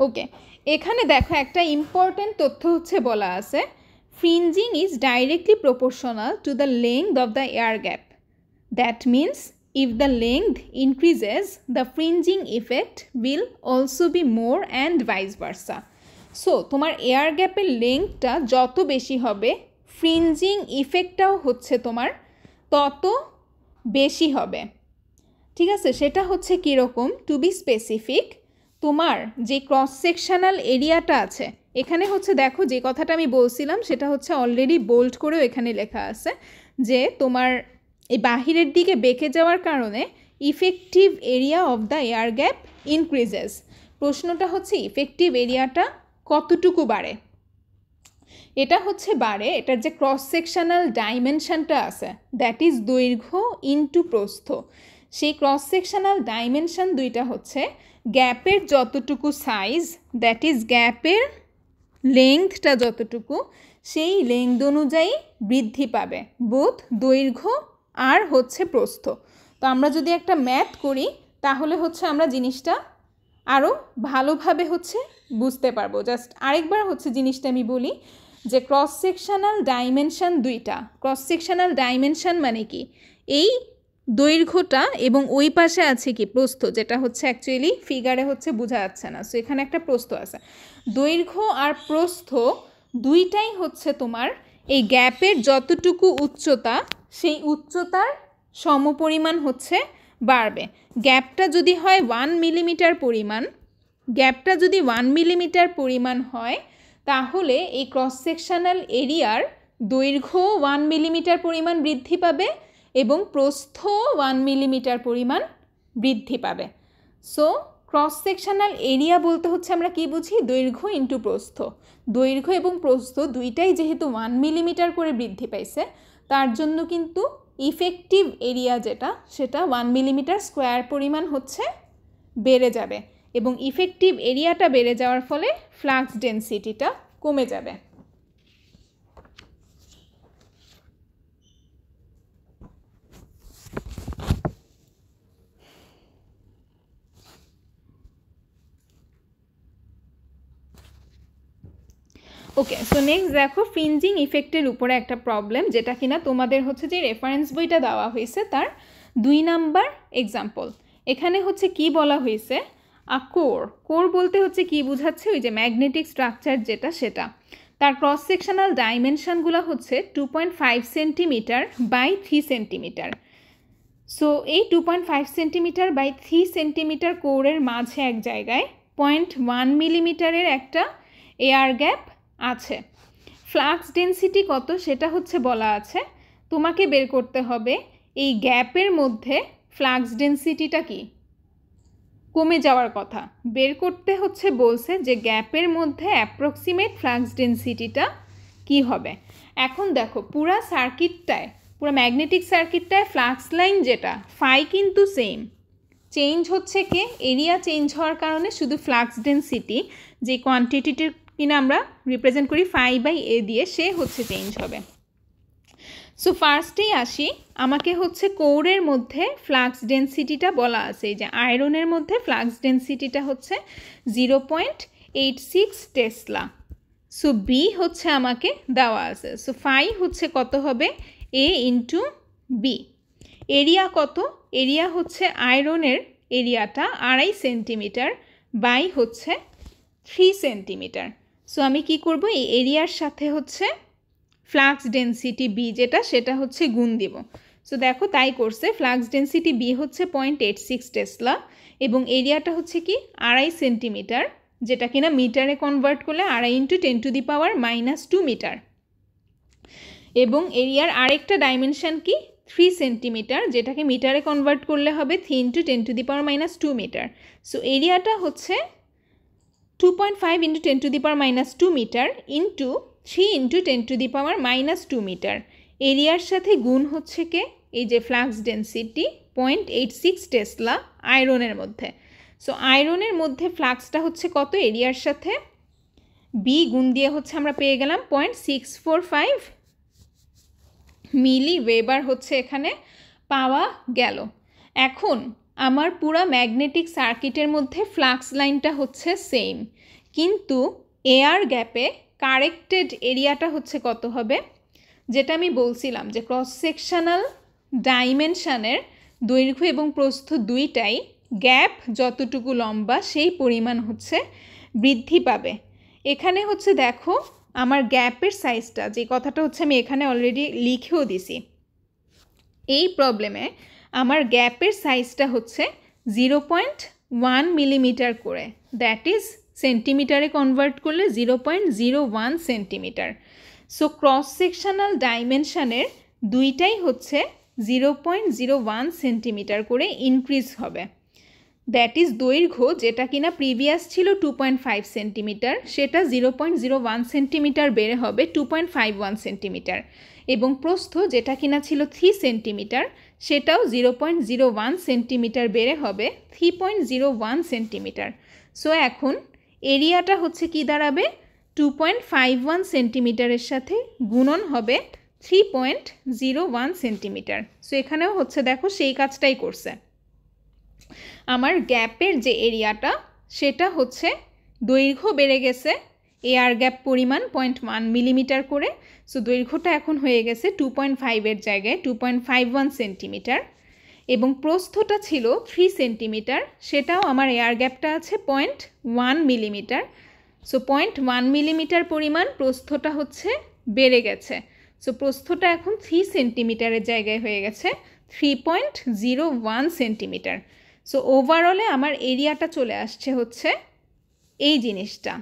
ওকে, এখানে দেখো একটা ইম্পর্টেন্ট তথ্য হচ্ছে বলা আছে, fringing is directly proportional to the length of the air gap. That means if the length increases, the fringing effect will also be more and vice versa. So তোমার এয়ার গ্যাপের লেংথটা যত বেশি হবে, ফ্রিঞ্জিং ইফেক্টটাও হচ্ছে তোমার তত বেশি হবে, ঠিক আছে। সেটা হচ্ছে কীরকম, টু বি স্পেসিফিক, তোমার যে ক্রস সেকশনাল এরিয়াটা আছে, এখানে হচ্ছে দেখো যে কথাটা আমি বলছিলাম সেটা হচ্ছে অলরেডি বোল্ড করেও এখানে লেখা আছে, যে তোমার এই বাহিরের দিকে বেঁকে যাওয়ার কারণে effective area of the air gap increases. প্রশ্নটা হচ্ছে ইফেক্টিভ এরিয়াটা কতটুকু বাড়ে, এটা হচ্ছে বাড়ে এটার যে ক্রস সেকশনাল ডাইমেনশনটা আছে, দ্যাট ইজ দৈর্ঘ্য ইনটু প্রস্থ। সেই ক্রস সেকশনাল ডাইমেনশন দুইটা হচ্ছে গ্যাপের যতটুকু সাইজ, দ্যাট ইজ গ্যাপের লেংথটা যতটুকু, সেই লেংথ অনুযায়ী বৃদ্ধি পাবে, বোথ দৈর্ঘ্য আর হচ্ছে প্রস্থ। তো আমরা যদি একটা ম্যাথ করি তাহলে হচ্ছে আমরা জিনিসটা আরও ভালোভাবে হচ্ছে বুঝতে পারবো। জাস্ট আরেকবার হচ্ছে জিনিসটা আমি বলি, যে ক্রস সেকশনাল ডাইমেনশন দুইটা, ক্রস সেকশনাল ডাইমেনশন মানে কি, এই দৈর্ঘ্যটা এবং ওই পাশে আছে কি প্রস্থ, যেটা হচ্ছে অ্যাকচুয়ালি ফিগারে হচ্ছে বোঝা যাচ্ছে না। সো এখানে একটা প্রস্থ আছে, দৈর্ঘ্য আর প্রস্থ দুইটাই হচ্ছে তোমার এই গ্যাপের যতটুকু উচ্চতা, সেই উচ্চতার সমপরিমাণ হচ্ছে বাড়বে। গ্যাপটা যদি হয় 1 মিলিমিটার পরিমাণ, গ্যাপটা যদি 1 মিলিমিটার পরিমাণ হয়, তাহলে এই ক্রস সেকশনাল এরিয়ার দৈর্ঘ্য 1 মিলিমিটার পরিমাণ বৃদ্ধি পাবে এবং প্রস্থ 1 মিলিমিটার পরিমাণ বৃদ্ধি পাবে। সো ক্রস সেকশনাল এরিয়া বলতে হচ্ছে আমরা কি বুঝি, দৈর্ঘ্য ইন্টু প্রস্থ। দৈর্ঘ্য এবং প্রস্থ দুইটাই যেহেতু 1 মিলিমিটার করে বৃদ্ধি পাইছে, তার জন্য কিন্তু ইফেক্টিভ এরিয়া যেটা, সেটা 1 মিলিমিটার স্কোয়ার পরিমাণ হচ্ছে বেড়ে যাবে, এবং ইফেক্টিভ এরিয়াটা বেড়ে যাওয়ার ফলে ফ্লাক্স ডেন্সিটিটা কমে যাবে। ওকে, সো নেক্সট দেখো ফ্রিঞ্জিং ইফেক্টের উপরে একটা প্রবলেম, যেটা কিনা তোমাদের হচ্ছে যে রেফারেন্স বইটা দেওয়া হয়েছে তার 2 নাম্বার এক্সাম্পল। এখানে হচ্ছে কি বলা হয়েছে, কোর বলতে হচ্ছে কি বোঝাচ্ছে, ওই যে ম্যাগনেটিক স্ট্রাকচার যেটা, সেটা তার ক্রস সেকশনাল ডাইমেনশনগুলো হচ্ছে 2.5 সেন্টিমিটার বাই 3 সেন্টিমিটার। সো এই 2.5 সেন্টিমিটার বাই 3 সেন্টিমিটার কোরের মাঝে এক জায়গায় 0.1 মিলিমিটারের একটা এয়ার গ্যাপ আছে। ফ্লাক্স ডেন্সিটি কত সেটা হচ্ছে বলা আছে, তোমাকে বের করতে হবে এই গ্যাপের মধ্যে ফ্লাক্স ডেন্সিটিটা কি কমে যাওয়ার কথা বের করতে হচ্ছে, বলছে যে গ্যাপের মধ্যে অ্যাপ্রক্সিমেট ফ্লাক্স ডেন্সিটিটা কি হবে। এখন দেখো পুরা সার্কিটটায়, পুরো ম্যাগনেটিক সার্কিটটায় ফ্লাক্স লাইন যেটা ফাই কিন্তু সেম, চেঞ্জ হচ্ছে কে, এরিয়া চেঞ্জ হওয়ার কারণে শুধু ফ্লাক্স ডেন্সিটি যে কোয়ান্টিটিটির কিনা আমরা রিপ্রেজেন্ট করি ফাই বাই এ দিয়ে, সে হচ্ছে চেঞ্জ হবে। সো ফার্স্টেই আসি, আমাকে হচ্ছে কোরের মধ্যে ফ্লাক্স ডেন্সিটিটা বলা আছে, এই যে আয়রনের মধ্যে ফ্লাক্স ডেন্সিটিটা হচ্ছে 0.86 টেসলা। সো বি হচ্ছে আমাকে দেওয়া আছে, সো ফাই হচ্ছে কত হবে এ ইন্টু বি। এরিয়া কত, এরিয়া হচ্ছে আয়রনের এরিয়াটা 2.5 সেন্টিমিটার বাই হচ্ছে 3 সেন্টিমিটার। সো আমি কি করব, এই এরিয়ার সাথে হচ্ছে ফ্লাক্স ডেন্সিটি বি যেটা, সেটা হচ্ছে গুণ দিব। সো দেখো তাই করছে, ফ্লাক্স ডেন্সিটি বি হচ্ছে 0.86 টেসলা এবং এরিয়াটা হচ্ছে কি 2.5 সেন্টিমিটার, যেটা কিনা মিটারে কনভার্ট করলে 2.5 ইন্টু 10⁻⁻2 মিটার। এবং এরিয়ার আরেকটা ডাইমেনশন কি 3 সেন্টিমিটার, যেটাকে মিটারে কনভার্ট করলে হবে 3 ইন্টু 10⁻⁻2 মিটার। সো এরিয়াটা হচ্ছে 2.5 into 10⁻⁻2 metre into 3 into 10⁻⁻2 metre. এরিয়ার সাথে গুণ হচ্ছে কে, এই যে ফ্লাক্স ডেন্সিটি 0.86 টেসলা আয়রনের মধ্যে। সো আয়রনের মধ্যে ফ্লাক্সটা হচ্ছে কত, এরিয়ার সাথে বি গুণ দিয়ে হচ্ছে আমরা পেয়ে গেলাম 0.645 মিলি ওয়েবার হচ্ছে এখানে পাওয়া গেল। এখন আমার পুরো ম্যাগনেটিক সার্কিটের মধ্যে ফ্লাক্স লাইনটা হচ্ছে সেম, কিন্তু এয়ার গ্যাপে কারেক্টেড এরিয়াটা হচ্ছে কত হবে, যেটা আমি বলছিলাম যে ক্রস সেকশনাল ডাইমেনশানের দৈর্ঘ্য এবং প্রস্থ দুইটাই গ্যাপ যতটুকু লম্বা সেই পরিমাণ হচ্ছে বৃদ্ধি পাবে। এখানে হচ্ছে দেখো আমার গ্যাপের সাইজটা, যে কথাটা হচ্ছে আমি এখানে অলরেডি লিখেও দিছি, এই প্রবলেমে আমার গ্যাপের সাইজটা হচ্ছে 0.1 মিলিমিটার করে, দ্যাট ইজ সেন্টিমিটারে কনভার্ট করলে 0.01 সেন্টিমিটার। সো ক্রস সেকশনাল ডাইমেনশানের দুইটাই হচ্ছে 0.01 সেন্টিমিটার করে ইনক্রিজ হবে, দ্যাট ইজ দৈর্ঘ্য যেটা কিনা প্রিভিয়াস ছিল 2.5 সেন্টিমিটার, সেটা 0.01 সেন্টিমিটার বেড়ে হবে 2.51 সেন্টিমিটার, এবং প্রস্থ যেটা কিনা ছিল 3 সেন্টিমিটার, সেটাও 0.01 সেন্টিমিটার বেড়ে হবে 3.01 সেন্টিমিটার। সো এখন এরিয়াটা হচ্ছে কি দাঁড়াবে, 2.51 সেন্টিমিটারের সাথে গুণন হবে 3.01 সেন্টিমিটার। সো এখানেও হচ্ছে দেখো সেই কাজটাই করছে। আমার গ্যাপের যে এরিয়াটা সেটা হচ্ছে দৈর্ঘ্য বেড়ে গেছে এয়ার গ্যাপ পরিমাণ 0.1 মিলিমিটার করে, সো দৈর্ঘ্যটা এখন হয়ে গেছে 2.5-এর জায়গায় 2.51 সেন্টিমিটার, এবং প্রস্থটা ছিল 3 সেন্টিমিটার, সেটাও আমার এয়ার গ্যাপটা আছে 0.1 মিলিমিটার। সো 0.1 মিলিমিটার পরিমাণ প্রস্থটা হচ্ছে বেড়ে গেছে, সো প্রস্থটা এখন 3 সেন্টিমিটারের জায়গায় হয়ে গেছে 3.01 সেন্টিমিটার। সো ওভারঅলে আমার এরিয়াটা চলে আসছে হচ্ছে এই জিনিসটা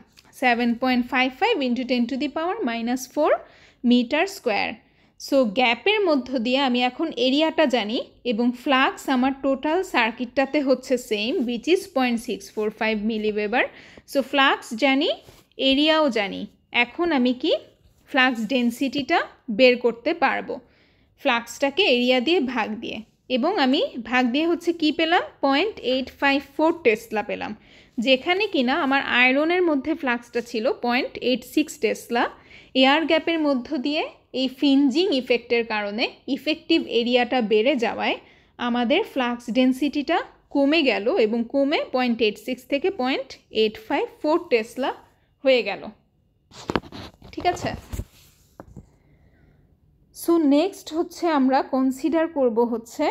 7.55 ইন্টু 10⁻⁻4 মিটার স্কোয়ার। সো গ্যাপের মধ্য দিয়ে আমি এখন এরিয়াটা জানি এবং ফ্লাক্স আমার টোটাল সার্কিটটাতে হচ্ছে same, which is 0.645 milliweber. So flux জানি, এরিয়াও জানি, এখন আমি কি ফ্লাক্স ডেন্সিটিটা বের করতে পারবো ফ্লাক্সটাকে এরিয়া দিয়ে ভাগ দিয়ে, এবং আমি ভাগ দিয়ে হচ্ছে কি পেলাম 0.854 টেসলা পেলাম, যেখানে কিনা আমার আয়রনের মধ্যে ফ্লাক্সটা ছিল 0.86 টেসলা। এয়ার গ্যাপের মধ্য দিয়ে এই ফ্রিঞ্জিং ইফেক্টের কারণে ইফেক্টিভ এরিয়াটা বেড়ে যাওয়ায় আমাদের ফ্লাক্স ডেন্সিটিটা কমে গেল এবং কমে 0.86 থেকে 0.854 টেসলা হয়ে গেল। ঠিক আছে, সো নেক্সট হচ্ছে আমরা কনসিডার করব হচ্ছে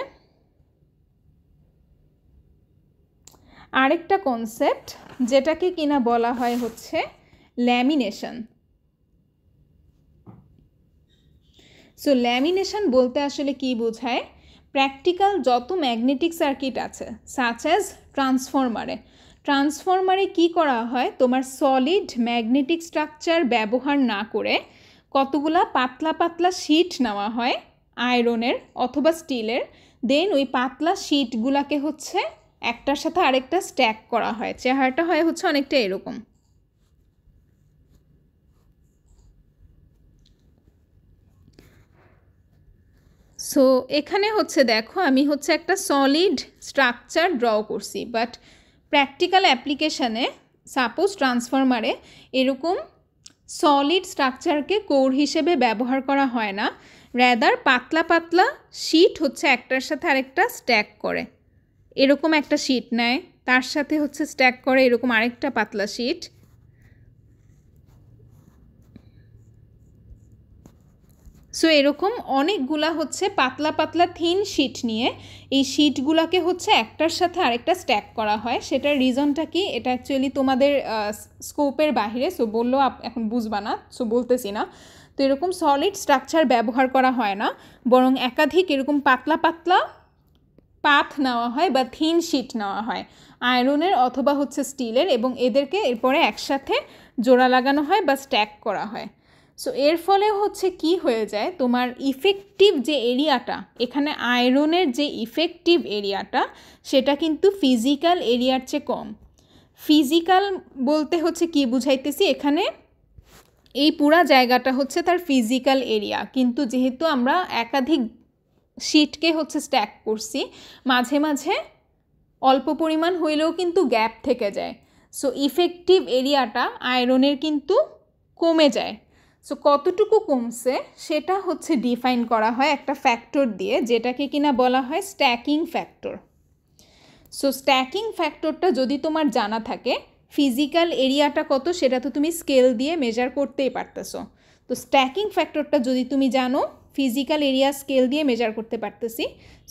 আরেকটা কনসেপ্ট, যেটাকে কিনা বলা হয় হচ্ছে ল্যামিনেশন। সো ল্যামিনেশন বলতে আসলে কি বোঝায়, প্র্যাকটিক্যাল যত ম্যাগনেটিক সার্কিট আছে সাচ অ্যাজ ট্রান্সফরমারে কি করা হয়, তোমার সলিড ম্যাগনেটিক স্ট্রাকচার ব্যবহার না করে কতগুলা পাতলা পাতলা শিট নেওয়া হয় আয়রনের অথবা স্টিলের, দেন ওই পাতলা শিটগুলাকে হচ্ছে একটার সাথে আরেকটা স্ট্যাক করা হয়, চেহারাটা হয় হচ্ছে অনেকটা এরকম। সো এখানে হচ্ছে দেখো আমি হচ্ছে একটা সলিড স্ট্রাকচার ড্র করছি, বাট প্র্যাকটিক্যাল অ্যাপ্লিকেশানে সাপোজ ট্রান্সফরমারে এরকম সলিড স্ট্রাকচারকে কোর হিসেবে ব্যবহার করা হয় না, র্যাদার পাতলা পাতলা শিট হচ্ছে একটার সাথে আরেকটা স্ট্যাক করে, এরকম একটা শিট নেয়, তার সাথে হচ্ছে স্ট্যাক করে এরকম আরেকটা পাতলা শিট। সো এরকম অনেকগুলা হচ্ছে পাতলা পাতলা থিন শিট নিয়ে এই শিটগুলোকে হচ্ছে একটার সাথে আরেকটা স্ট্যাক করা হয়। সেটার রিজনটা কি, এটা অ্যাকচুয়ালি তোমাদের স্কোপের বাহিরে, সো বললেও এখন বুঝবা না, সো বলতেছি না। তো এরকম সলিড স্ট্রাকচার ব্যবহার করা হয় না, বরং একাধিক এরকম পাতলা পাতলা পাত নেওয়া হয় বা থিন শিট নেওয়া হয় আয়রনের অথবা হচ্ছে স্টিলের, এবং এদেরকে এরপরে একসাথে জোড়া লাগানো হয় বা স্ট্যাক করা হয়। সো এর ফলে হচ্ছে কি হয়ে যায়, তোমার ইফেক্টিভ যে এরিয়াটা, এখানে আয়রনের যে ইফেক্টিভ এরিয়াটা সেটা কিন্তু ফিজিক্যাল এরিয়ার চেয়ে কম। ফিজিক্যাল বলতে হচ্ছে কি বুঝাইতেছি, এখানে এই পুরা জায়গাটা হচ্ছে তার ফিজিক্যাল এরিয়া, কিন্তু যেহেতু আমরা একাধিক শিটকে হচ্ছে স্ট্যাক করছি, মাঝে মাঝে অল্প পরিমাণ হইলেও কিন্তু গ্যাপ থেকে যায়। সো ইফেক্টিভ এরিয়াটা আয়রনের কিন্তু কমে যায়। সো কতটুকু কমছে সেটা হচ্ছে ডিফাইন করা হয় একটা ফ্যাক্টর দিয়ে, যেটাকে কিনা বলা হয় স্ট্যাকিং ফ্যাক্টর। সো স্ট্যাকিং ফ্যাক্টরটা যদি তোমার জানা থাকে, ফিজিক্যাল এরিয়াটা কত সেটা তো তুমি স্কেল দিয়ে মেজার করতেই পারতেছো। তো স্ট্যাকিং ফ্যাক্টরটা যদি তুমি জানো, ফিজিক্যাল এরিয়া স্কেল দিয়ে মেজার করতে পারতেছি।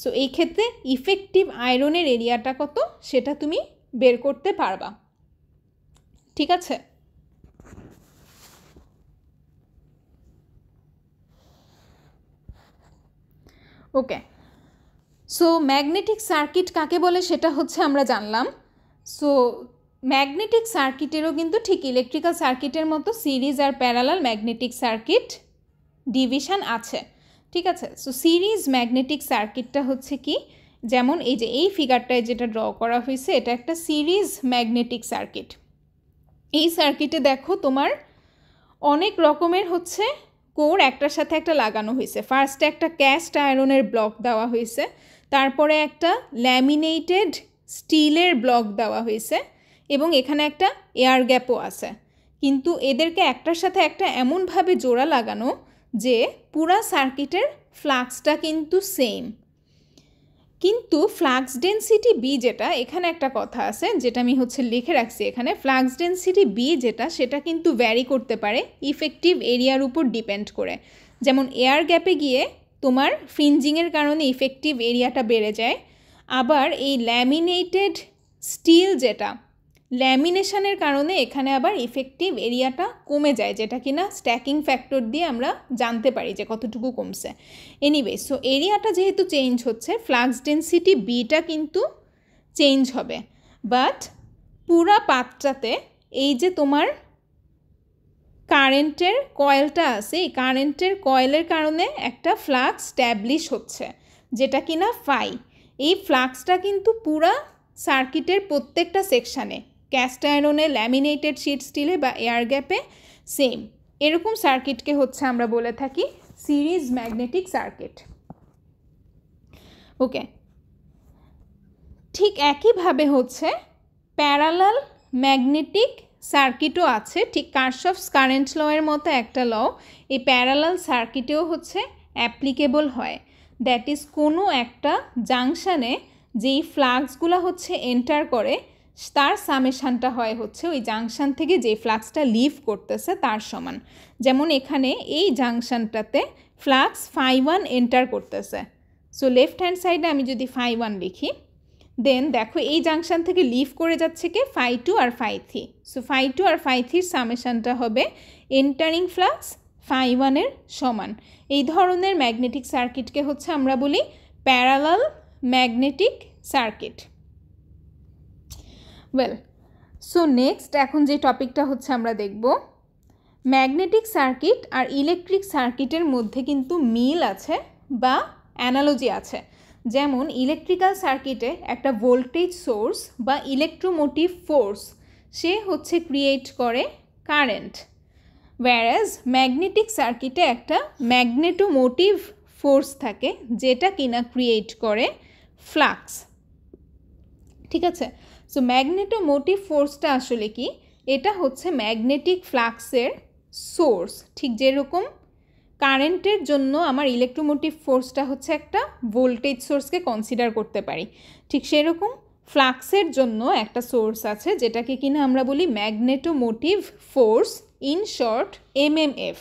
সো এই ক্ষেত্রে ইফেক্টিভ আয়রনের এরিয়াটা কত সেটা তুমি বের করতে পারবা। ঠিক আছে? ওকে, সো ম্যাগনেটিক সার্কিট কাকে বলে সেটা হচ্ছে আমরা জানলাম। সো ম্যাগনেটিক সার্কিটেরও কিন্তু ঠিক ইলেকট্রিক্যাল সার্কিটের মতো series are parallel magnetic circuit division আছে। ঠিক আছে? সো সিরিজ ম্যাগনেটিক সার্কিটটা হচ্ছে কি, যেমন এই যে এই ফিগারটায় যেটা ড্র করা হয়েছে, এটা একটা সিরিজ ম্যাগনেটিক সার্কিট। এই সার্কিটে দেখো তোমার অনেক রকমের হচ্ছে কোর একটার সাথে একটা লাগানো হয়েছে। ফার্স্টে একটা ক্যাস্ট আয়রনের ব্লক দেওয়া হয়েছে, তারপরে একটা ল্যামিনেটেড স্টিলের ব্লক দেওয়া হয়েছে, এবং এখানে একটা এয়ার গ্যাপও আছে। কিন্তু এদেরকে একটার সাথে একটা এমনভাবে জোড়া লাগানো যে পুরা সার্কিটের ফ্লাক্সটা কিন্তু সেম। কিন্তু ফ্লাক্স ডেন্সিটি বি যেটা, এখানে একটা কথা আছে যেটা আমি হচ্ছে লিখে রাখছি এখানে, ফ্লাক্স ডেন্সিটি বি যেটা, সেটা কিন্তু ভ্যারি করতে পারে ইফেক্টিভ এরিয়ার উপর ডিপেন্ড করে। যেমন এয়ার গ্যাপে গিয়ে তোমার ফ্রিঞ্জিংয়ের কারণে ইফেক্টিভ এরিয়াটা বেড়ে যায়, আবার এই ল্যামিনেটেড স্টিল যেটা, ল্যামিনেশনের কারণে এখানে আবার ইফেক্টিভ এরিয়াটা কমে যায়, যেটা কিনা স্ট্যাকিং ফ্যাক্টর দিয়ে আমরা জানতে পারি যে কতটুকু কমছে। এনিওয়ে, সো এরিয়াটা যেহেতু চেঞ্জ হচ্ছে, ফ্লাক্স ডেন্সিটি বিটা কিন্তু চেঞ্জ হবে, বাট পুরা পাতটাতে এই যে তোমার কারেন্টের কয়েলটা আছে, এই কারেন্টের কয়েলের কারণে একটা ফ্লাক্স স্ট্যাবলিশ হচ্ছে, যেটা কিনা ফাই। এই ফ্লাক্সটা কিন্তু পুরা সার্কিটের প্রত্যেকটা সেকশানে, ক্যাস্ট আয়রনে, ল্যামিনেটেড শিট স্টিলে বা এয়ার গ্যাপে সেম। এরকম সার্কিটকে হচ্ছে আমরা বলে থাকি সিরিজ ম্যাগনেটিক সার্কিট। ওকে, ঠিক একইভাবে হচ্ছে প্যারালাল ম্যাগনেটিক সার্কিটও আছে, ঠিক কারশফস কারেন্ট লয়ের মতো একটা ল এই প্যারালাল সার্কিটেও হচ্ছে অ্যাপ্লিকেবল হয়। দ্যাট ইজ কোনো একটা জাংশানে যেই ফ্লাক্সগুলো হচ্ছে এন্টার করে, তার সামেশানটা হয় হচ্ছে ওই জাংশান থেকে যে ফ্লাক্সটা লিভ করতেছে তার সমান। যেমন এখানে এই জাংশানটাতে ফ্লাক্স φ1 এন্টার করতেছে, সো লেফট হ্যান্ড সাইডে আমি যদি φ1 লিখি, দেন দেখো এই জাংশান থেকে লিভ করে যাচ্ছে কি φ2 আর φ3। সো φ2 আর φ3 সামেশানটা হবে এন্টারিং ফ্লাক্স φ1 এর সমান। এই ধরনের ম্যাগনেটিক সার্কিটকে হচ্ছে আমরা বলি parallel magnetic circuit. Well, so next এখন যে টপিকটা হচ্ছে আমরা দেখব, ম্যাগনেটিক সার্কিট আর ইলেকট্রিক সার্কিটের মধ্যে কিন্তু মিল আছে বা অ্যানালজি আছে। যেমন ইলেকট্রিক্যাল সার্কিটে একটা ভোল্টেজ সোর্স বা ইলেকট্রোমোটিভ ফোর্স সে হচ্ছে ক্রিয়েট করে কারেন্ট, whereas ম্যাগনেটিক সার্কিটে একটা ম্যাগনেটোমোটিভ ফোর্স থাকে যেটা কিনা ক্রিয়েট করে ফ্লাক্স। ঠিক আছে? সো ম্যাগনেটোমোটিভ ফোর্সটা আসলে কি, এটা হচ্ছে ম্যাগনেটিক ফ্লাক্সের সোর্স। ঠিক যেরকম কারেন্টের জন্য আমার ইলেকট্রোমোটিভ ফোর্সটা হচ্ছে একটা ভোল্টেজ সোর্সকে কনসিডার করতে পারি, ঠিক সেরকম ফ্লাক্সের জন্য একটা সোর্স আছে যেটাকে কিনা আমরা বলি magnetomotive force, in short MMF.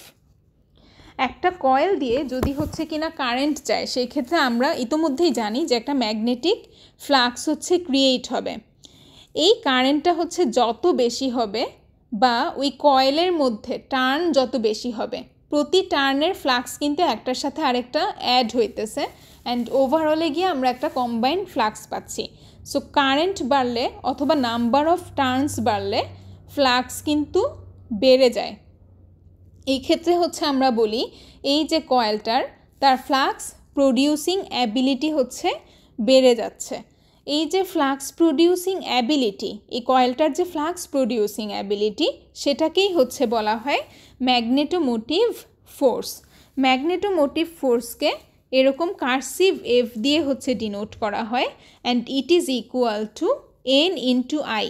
একটা কয়েল দিয়ে যদি হচ্ছে কিনা কারেন্ট যায়, সেই ক্ষেত্রে আমরা ইতোমধ্যেই জানি যে একটা ম্যাগনেটিক ফ্লাক্স হচ্ছে ক্রিয়েট হবে। এই কারেন্টটা হচ্ছে যত বেশি হবে বা ওই কয়েলের মধ্যে টার্ন যত বেশি হবে, প্রতি টার্নের ফ্লাক্স কিন্তু একটার সাথে আরেকটা অ্যাড হইতেছে অ্যান্ড ওভারঅলে গিয়ে আমরা একটা কম্বাইন্ড ফ্লাক্স পাচ্ছি। সো কারেন্ট বাড়লে অথবা নাম্বার অফ টার্নস বাড়লে ফ্লাক্স কিন্তু বেড়ে যায়। এই ক্ষেত্রে হচ্ছে আমরা বলি এই যে কয়েলটার তার ফ্লাক্স প্রডিউসিং অ্যাবিলিটি হচ্ছে বেড়ে যাচ্ছে। এই যে ফ্লাক্স প্রডিউসিং অ্যাবিলিটি, এই কয়েলটার যে ফ্লাক্স প্রডিউসিং অ্যাবিলিটি, সেটাকেই হচ্ছে বলা হয় ম্যাগনেটোমোটিভ ফোর্স। ম্যাগনেটোমোটিভ ফোর্সকে এরকম কার্সিভ এফ দিয়ে হচ্ছে ডিনোট করা হয় and it is equal two N into I,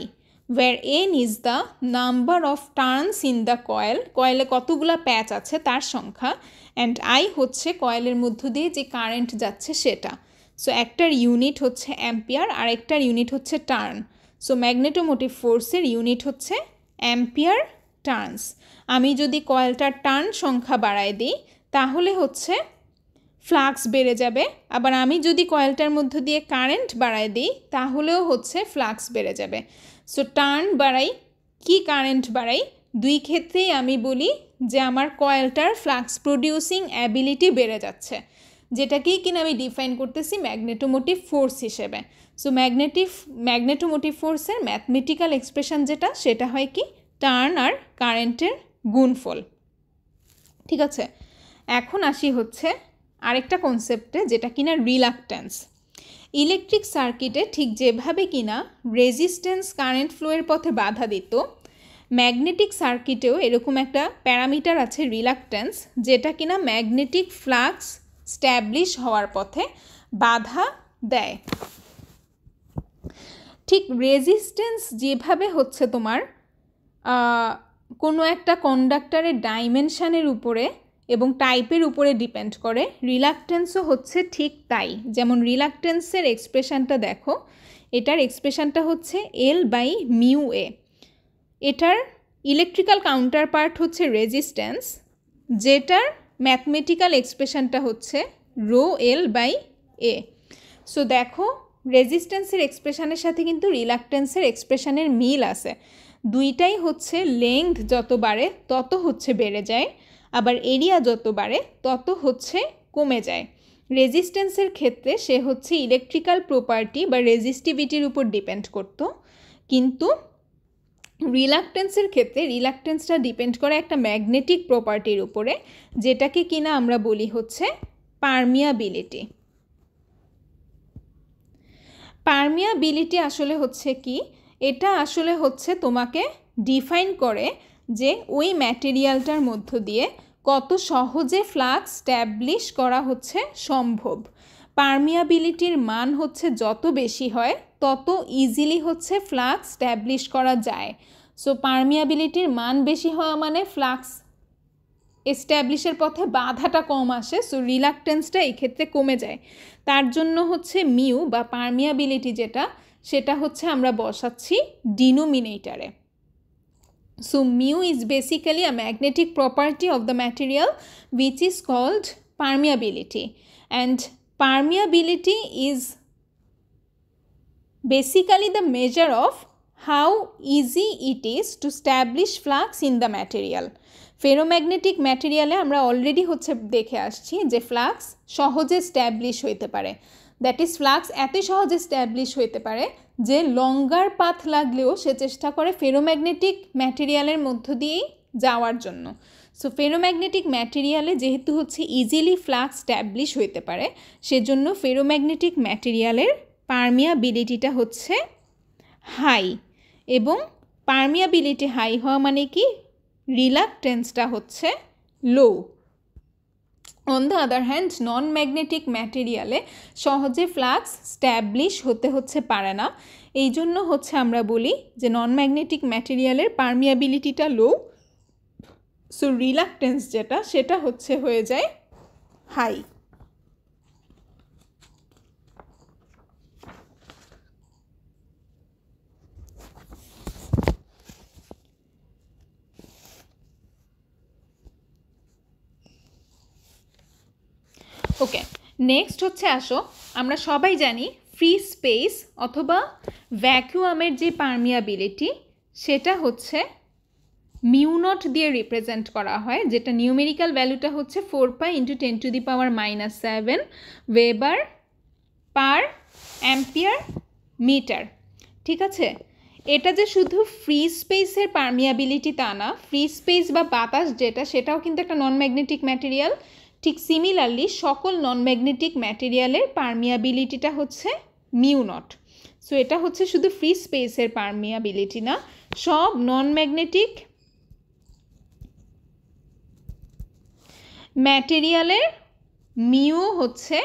where n is the number of turns in the coil, কয়েলে কতগুলা প্যাচ আছে তার সংখ্যা, অ্যান্ড I হচ্ছে কয়েলের মধ্য দিয়ে যে কারেন্ট যাচ্ছে সেটা। সো একটার ইউনিট হচ্ছে অ্যাম্পিয়ার আর একটার ইউনিট হচ্ছে টার্ন। সো ম্যাগনেটোমোটিভ ফোর্সের ইউনিট হচ্ছে অ্যাম্পিয়ার টার্নস। আমি যদি কয়েলটার টার্ন সংখ্যা বাড়ায় দিই তাহলে হচ্ছে ফ্লাক্স বেড়ে যাবে, আবার আমি যদি কয়েলটার মধ্য দিয়ে কারেন্ট বাড়ায় দিই তাহলেও হচ্ছে ফ্লাক্স বেড়ে যাবে। সো টার্ন বাড়াই কি কারেন্ট বাড়াই, দুই ক্ষেত্রেই আমি বলি যে আমার কয়েলটার ফ্লাক্স প্রডিউসিং অ্যাবিলিটি বেড়ে যাচ্ছে, যেটাকেই কিনা আমি ডিফাইন করতেছি ম্যাগনেটোমোটিভ ফোর্স হিসেবে। সো ম্যাগনেটোমোটিভ ফোর্সের ম্যাথমেটিক্যাল এক্সপ্রেশন যেটা, সেটা হয় কি টার্ন আর কারেন্টের গুণফল। ঠিক আছে, এখন আসি হচ্ছে আরেকটা কনসেপ্টে যেটা কিনা রিলাক্ট্যান্স। ইলেকট্রিক সার্কিটে ঠিক যেভাবে কিনা রেজিস্ট্যান্স কারেন্ট ফ্লোয়ের পথে বাধা দিত, ম্যাগনেটিক সার্কিটেও এরকম একটা প্যারামিটার আছে রিলাক্ট্যান্স, যেটা কিনা ম্যাগনেটিক ফ্লাক্স স্ট্যাবলিশ হওয়ার পথে বাধা দেয়। ঠিক রেজিস্ট্যান্স যেভাবে হচ্ছে তোমার কোনো একটা কন্ডাক্টরের ডাইমেনশানের উপরে এবং টাইপের উপরে ডিপেন্ড করে, রিলাক্ট্যান্সও হচ্ছে ঠিক তাই। যেমন রিলাক্ট্যান্সের এক্সপ্রেশনটা দেখো, এটার এক্সপ্রেশনটা হচ্ছে L/μA। এটার ইলেকট্রিক্যাল কাউন্টার পার্ট হচ্ছে রেজিস্ট্যান্স, যেটার ম্যাথমেটিক্যাল এক্সপ্রেশনটা হচ্ছে ρL/A। সো দেখো রেজিস্ট্যান্সের এক্সপ্রেশনের সাথে কিন্তু রিলাক্ট্যান্সের এক্সপ্রেশনের মিল আছে। দুইটাই হচ্ছে লেংথ যত বাড়ে তত হচ্ছে বেড়ে যায়, আবার এরিয়া যত বাড়ে তত হচ্ছে কমে যায়। রেজিস্ট্যান্সের ক্ষেত্রে সে হচ্ছে ইলেকট্রিক্যাল প্রপার্টি বা রেজিস্টিভিটির উপর ডিপেন্ড করত, কিন্তু রিলাক্ট্যান্সের ক্ষেত্রে রিলাক্ট্যান্সটা ডিপেন্ড করে একটা ম্যাগনেটিক প্রপার্টির উপরে, যেটাকে কিনা আমরা বলি হচ্ছে পারমিয়াবিলিটি। পারমিয়াবিলিটি আসলে হচ্ছে কি, এটা আসলে হচ্ছে তোমাকে ডিফাইন করে যে ওই ম্যাটেরিয়ালটার মধ্য দিয়ে কত সহজে ফ্লাক্স স্ট্যাবলিশ করা হচ্ছে সম্ভব। পারমিয়াবিলিটির মান হচ্ছে যত বেশি হয় তত ইজিলি হচ্ছে ফ্লাক্স স্ট্যাবলিশ করা যায়। সো পারমিয়াবিলিটির মান বেশি হওয়া মানে ফ্লাক্স এস্ট্যাবলিশের পথে বাধাটা কম আসে, সো রিলাক্ট্যান্সটা এই ক্ষেত্রে কমে যায়। তার জন্য হচ্ছে মিউ বা পারমিয়াবিলিটি যেটা, সেটা হচ্ছে আমরা বসাচ্ছি ডিনোমিনেটরে। So mu is basically a magnetic property of the material which is called permeability, and permeability is basically the measure of how easy it is to establish flux in the material. Ferromagnetic ম্যাটেরিয়ালে আমরা already হচ্ছে দেখে আসছি যে flux সহজে establish হইতে পারে, that is flux এত সহজে স্ট্যাবলিশ হইতে পারে যে লঙ্গার পাথ লাগলেও সে চেষ্টা করে ফেরোম্যাগনেটিক ম্যাটেরিয়ালের মধ্য দিয়েই যাওয়ার জন্য। সো ফেরোম্যাগনেটিক ম্যাটেরিয়ালে যেহেতু হচ্ছে ইজিলি ফ্লাক্স স্ট্যাবলিশ হইতে পারে, সেজন্য ফেরোম্যাগনেটিক ম্যাটেরিয়ালের পারমিয়াবিলিটিটা হচ্ছে হাই, এবং পারমিয়াবিলিটি হাই হওয়া মানে কি রিলাক্ট্যান্সটা হচ্ছে low. On the other hand non magnetic ম্যাটেরিয়ালে সহজে ফ্লাক্স স্ট্যাবলিশ হতে হচ্ছে পারে না, এই জন্য হচ্ছে আমরা বলি যে নন ম্যাগনেটিক ম্যাটেরিয়ালের পারমিয়াবিলিটিটা লো। সো রিলাক্টেন্স যেটা সেটা হচ্ছে হয়ে যায় হাই। ওকে, নেক্সট হচ্ছে আসো আমরা সবাই জানি ফ্রি স্পেস অথবা ভ্যাকুয়ামের যে পারমিয়াবিলিটি সেটা হচ্ছে মিউ নট দিয়ে রিপ্রেজেন্ট করা হয়, যেটা নিউমেরিক্যাল ভ্যালুটা হচ্ছে 4 পাই × 10⁻⁻7 ওয়েবার পার অ্যাম্পিয়ার মিটার। ঠিক আছে, এটা যে শুধু ফ্রি স্পেসের পারমিয়াবিলিটি তা না, ফ্রি স্পেস বা বাতাস যেটা সেটাও কিন্তু একটা নন ম্যাগনেটিক ম্যাটেরিয়াল। ঠিক সিমিলারলি সকল নন ম্যাগনেটিক ম্যাটেরিয়ালের পারমিয়াবিলিটিটা হচ্ছে মিউ নট। সো এটা হচ্ছে শুধু ফ্রি স্পেসের পারমিয়াবিলিটি না, সব নন ম্যাগনেটিক ম্যাটেরিয়ালের মিউ হচ্ছে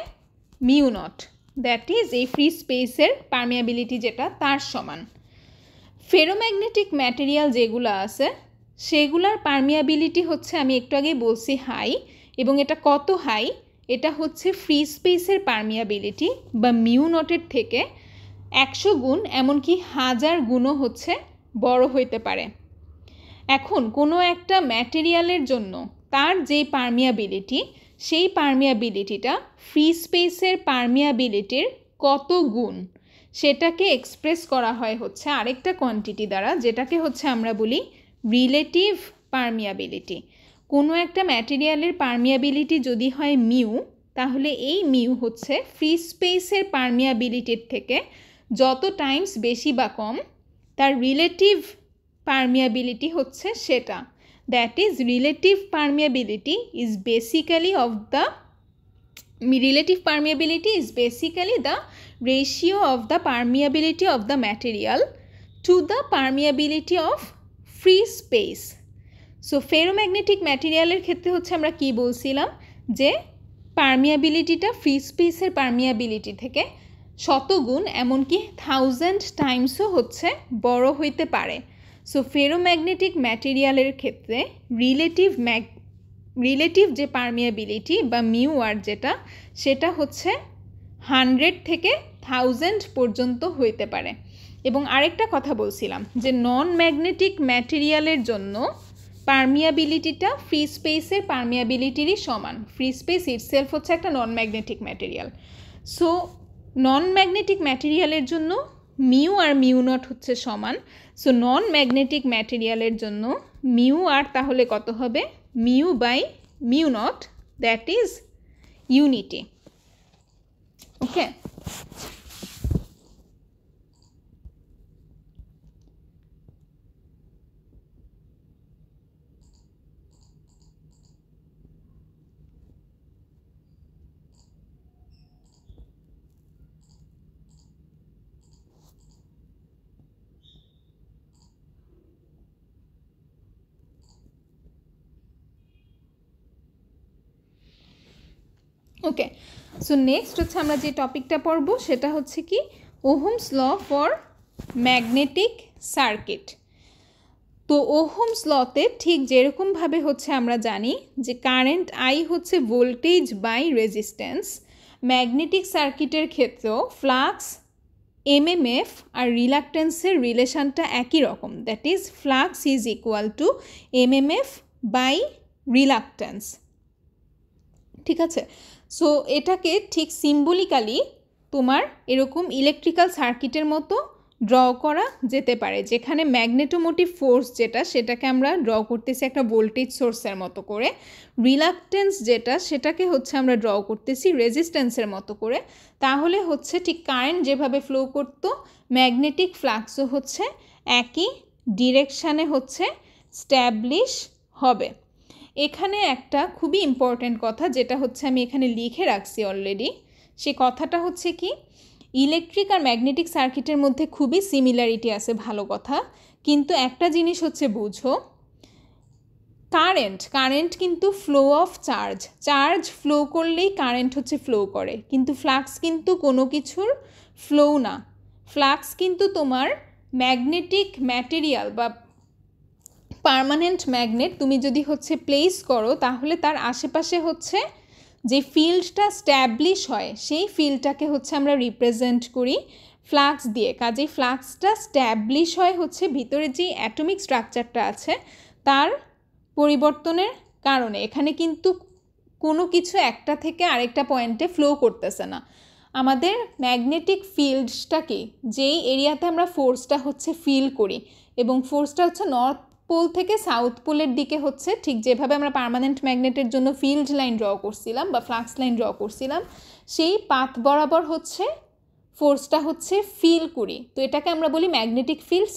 মিউ নট, দ্যাট ইজ এই ফ্রি স্পেসের পারমিয়াবিলিটি যেটা তার সমান। ফেরোম্যাগনেটিক ম্যাটেরিয়াল যেগুলো আছে সেগুলার পারমিয়াবিলিটি হচ্ছে আমি একটু আগে বলছি হাই, এবং এটা কত হাই, এটা হচ্ছে ফ্রি স্পেসের পারমিয়াবিলিটি বা মিউ নটের থেকে 100 গুণ এমনকি 1000 গুণও হচ্ছে বড় হইতে পারে। এখন কোনো একটা ম্যাটেরিয়ালের জন্য তার যেই পারমিয়াবিলিটি সেই পারমিয়াবিলিটিটা ফ্রি স্পেসের পারমিয়াবিলিটির কত গুণ সেটাকে এক্সপ্রেস করা হয় হচ্ছে আরেকটা কোয়ান্টিটি দ্বারা, যেটাকে হচ্ছে আমরা বলি রিলেটিভ পারমিয়াবিলিটি। কোনো একটা ম্যাটেরিয়ালের পারমিয়াবিলিটি যদি হয় মিউ, তাহলে এই মিউ হচ্ছে ফ্রি স্পেসের পারমিয়াবিলিটির থেকে যত টাইমস বেশি বা কম তার রিলেটিভ পারমিয়াবিলিটি হচ্ছে সেটা। That is relative permeability is basically the ratio of the permeability of the material to the permeability of free space. So ferromagnetic ম্যাটেরিয়ালের ক্ষেত্রে হচ্ছে আমরা কি বলছিলাম যে পারমিয়াবিলিটিটা ফ্রি স্পেসের পারমিয়াবিলিটি থেকে 100 গুণ এমনকি 1000 টাইমসও হচ্ছে বড় হইতে পারে। সো ফেরোম্যাগনেটিক ম্যাটেরিয়ালের ক্ষেত্রে রিলেটিভ যে পারমিয়াবিলিটি বা মিউ আর যেটা সেটা হচ্ছে 100 থেকে 1000 পর্যন্ত হইতে পারে। এবং আরেকটা কথা বলছিলাম যে নন ম্যাগনেটিক ম্যাটেরিয়ালের জন্য পারমিয়াবিলিটিটা ফ্রি স্পেসের পারমিয়াবিলিটিরই সমান। ফ্রি স্পেস ইটসেলফ হচ্ছে একটা non magnetic material. So non magnetic ম্যাটেরিয়ালের জন্য মিউ আর মিউ নট হচ্ছে সমান। সো নন ম্যাগনেটিক ম্যাটেরিয়ালের জন্য মিউ আর তাহলে কত হবে, mu by mu naught, that is unity. Okay, okay. So next হচ্ছে আমরা যে টপিকটা পড়ব সেটা হচ্ছে কি ohm's law for magnetic circuit. তো ওহমস লতে ঠিক যেরকমভাবে হচ্ছে আমরা জানি যে কারেন্ট আই হচ্ছে ভোল্টেজ বাই রেজিস্ট্যান্স, ম্যাগনেটিক সার্কিটের ক্ষেত্রেও ফ্লাক্স এমএমএফ আর রিলাক্টেন্সের রিলেশনটা একই রকম, that is flux is equal to MMF by reluctance. ঠিক আছে, সো এটাকে ঠিক সিম্বলিক্যালি তোমার এরকম ইলেকট্রিক্যাল সার্কিটের মতো ড্র করা যেতে পারে, যেখানে ম্যাগনেটোমোটিভ ফোর্স যেটা সেটাকে আমরা ড্র করতেছি একটা ভোল্টেজ সোর্সের মতো করে, রিলাক্টেন্স যেটা সেটাকে হচ্ছে আমরা ড্র করতেছি রেজিস্ট্যান্সের মতো করে। তাহলে হচ্ছে ঠিক কারেন্ট যেভাবে ফ্লো করতো ম্যাগনেটিক ফ্লাক্সও হচ্ছে একই ডিরেকশানে হচ্ছে স্ট্যাবলিশ হবে। এখানে একটা খুবই ইম্পর্ট্যান্ট কথা যেটা হচ্ছে আমি এখানে লিখে রাখছি অলরেডি, সে কথাটা হচ্ছে কি ইলেকট্রিক আর ম্যাগনেটিক সার্কিটের মধ্যে খুবই সিমিলারিটি আছে, ভালো কথা, কিন্তু একটা জিনিস হচ্ছে বুঝো, কারেন্ট কিন্তু ফ্লো অফ চার্জ ফ্লো করলেই কারেন্ট হচ্ছে ফ্লো করে, কিন্তু ফ্লাক্স কিন্তু কোনো কিছুর ফ্লো না। ফ্লাক্স কিন্তু তোমার ম্যাগনেটিক ম্যাটেরিয়াল বা পার্মানেন্ট ম্যাগনেট তুমি যদি হচ্ছে প্লেস করো তাহলে তার আশেপাশে হচ্ছে যে ফিল্ডটা স্ট্যাবলিশ হয় সেই ফিল্ডটাকে হচ্ছে আমরা রিপ্রেজেন্ট করি ফ্লাক্স দিয়ে। কাজেই ফ্লাক্সটা স্ট্যাবলিশ হয় হচ্ছে ভিতরে যে অ্যাটমিক স্ট্রাকচারটা আছে তার পরিবর্তনের কারণে। এখানে কিন্তু কোনো কিছু একটা থেকে আরেকটা পয়েন্টে ফ্লো করতেছে না। আমাদের ম্যাগনেটিক ফিল্ডসটা কি, যেই এরিয়াতে আমরা ফোর্সটা হচ্ছে ফিল করি এবং ফোর্সটা হচ্ছে নর্থ পোল থেকে সাউথ পোলের দিকে হচ্ছে, ঠিক যেভাবে আমরা পার্মানেন্ট ম্যাগনেটের জন্য ফিল্ড লাইন ড্র করছিলাম বা ফ্লাক্স লাইন ড্র করছিলাম, সেই পাথ বরাবর হচ্ছে ফোর্সটা হচ্ছে ফিল করি। তো এটাকে আমরা বলি ম্যাগনেটিক ফিল্ড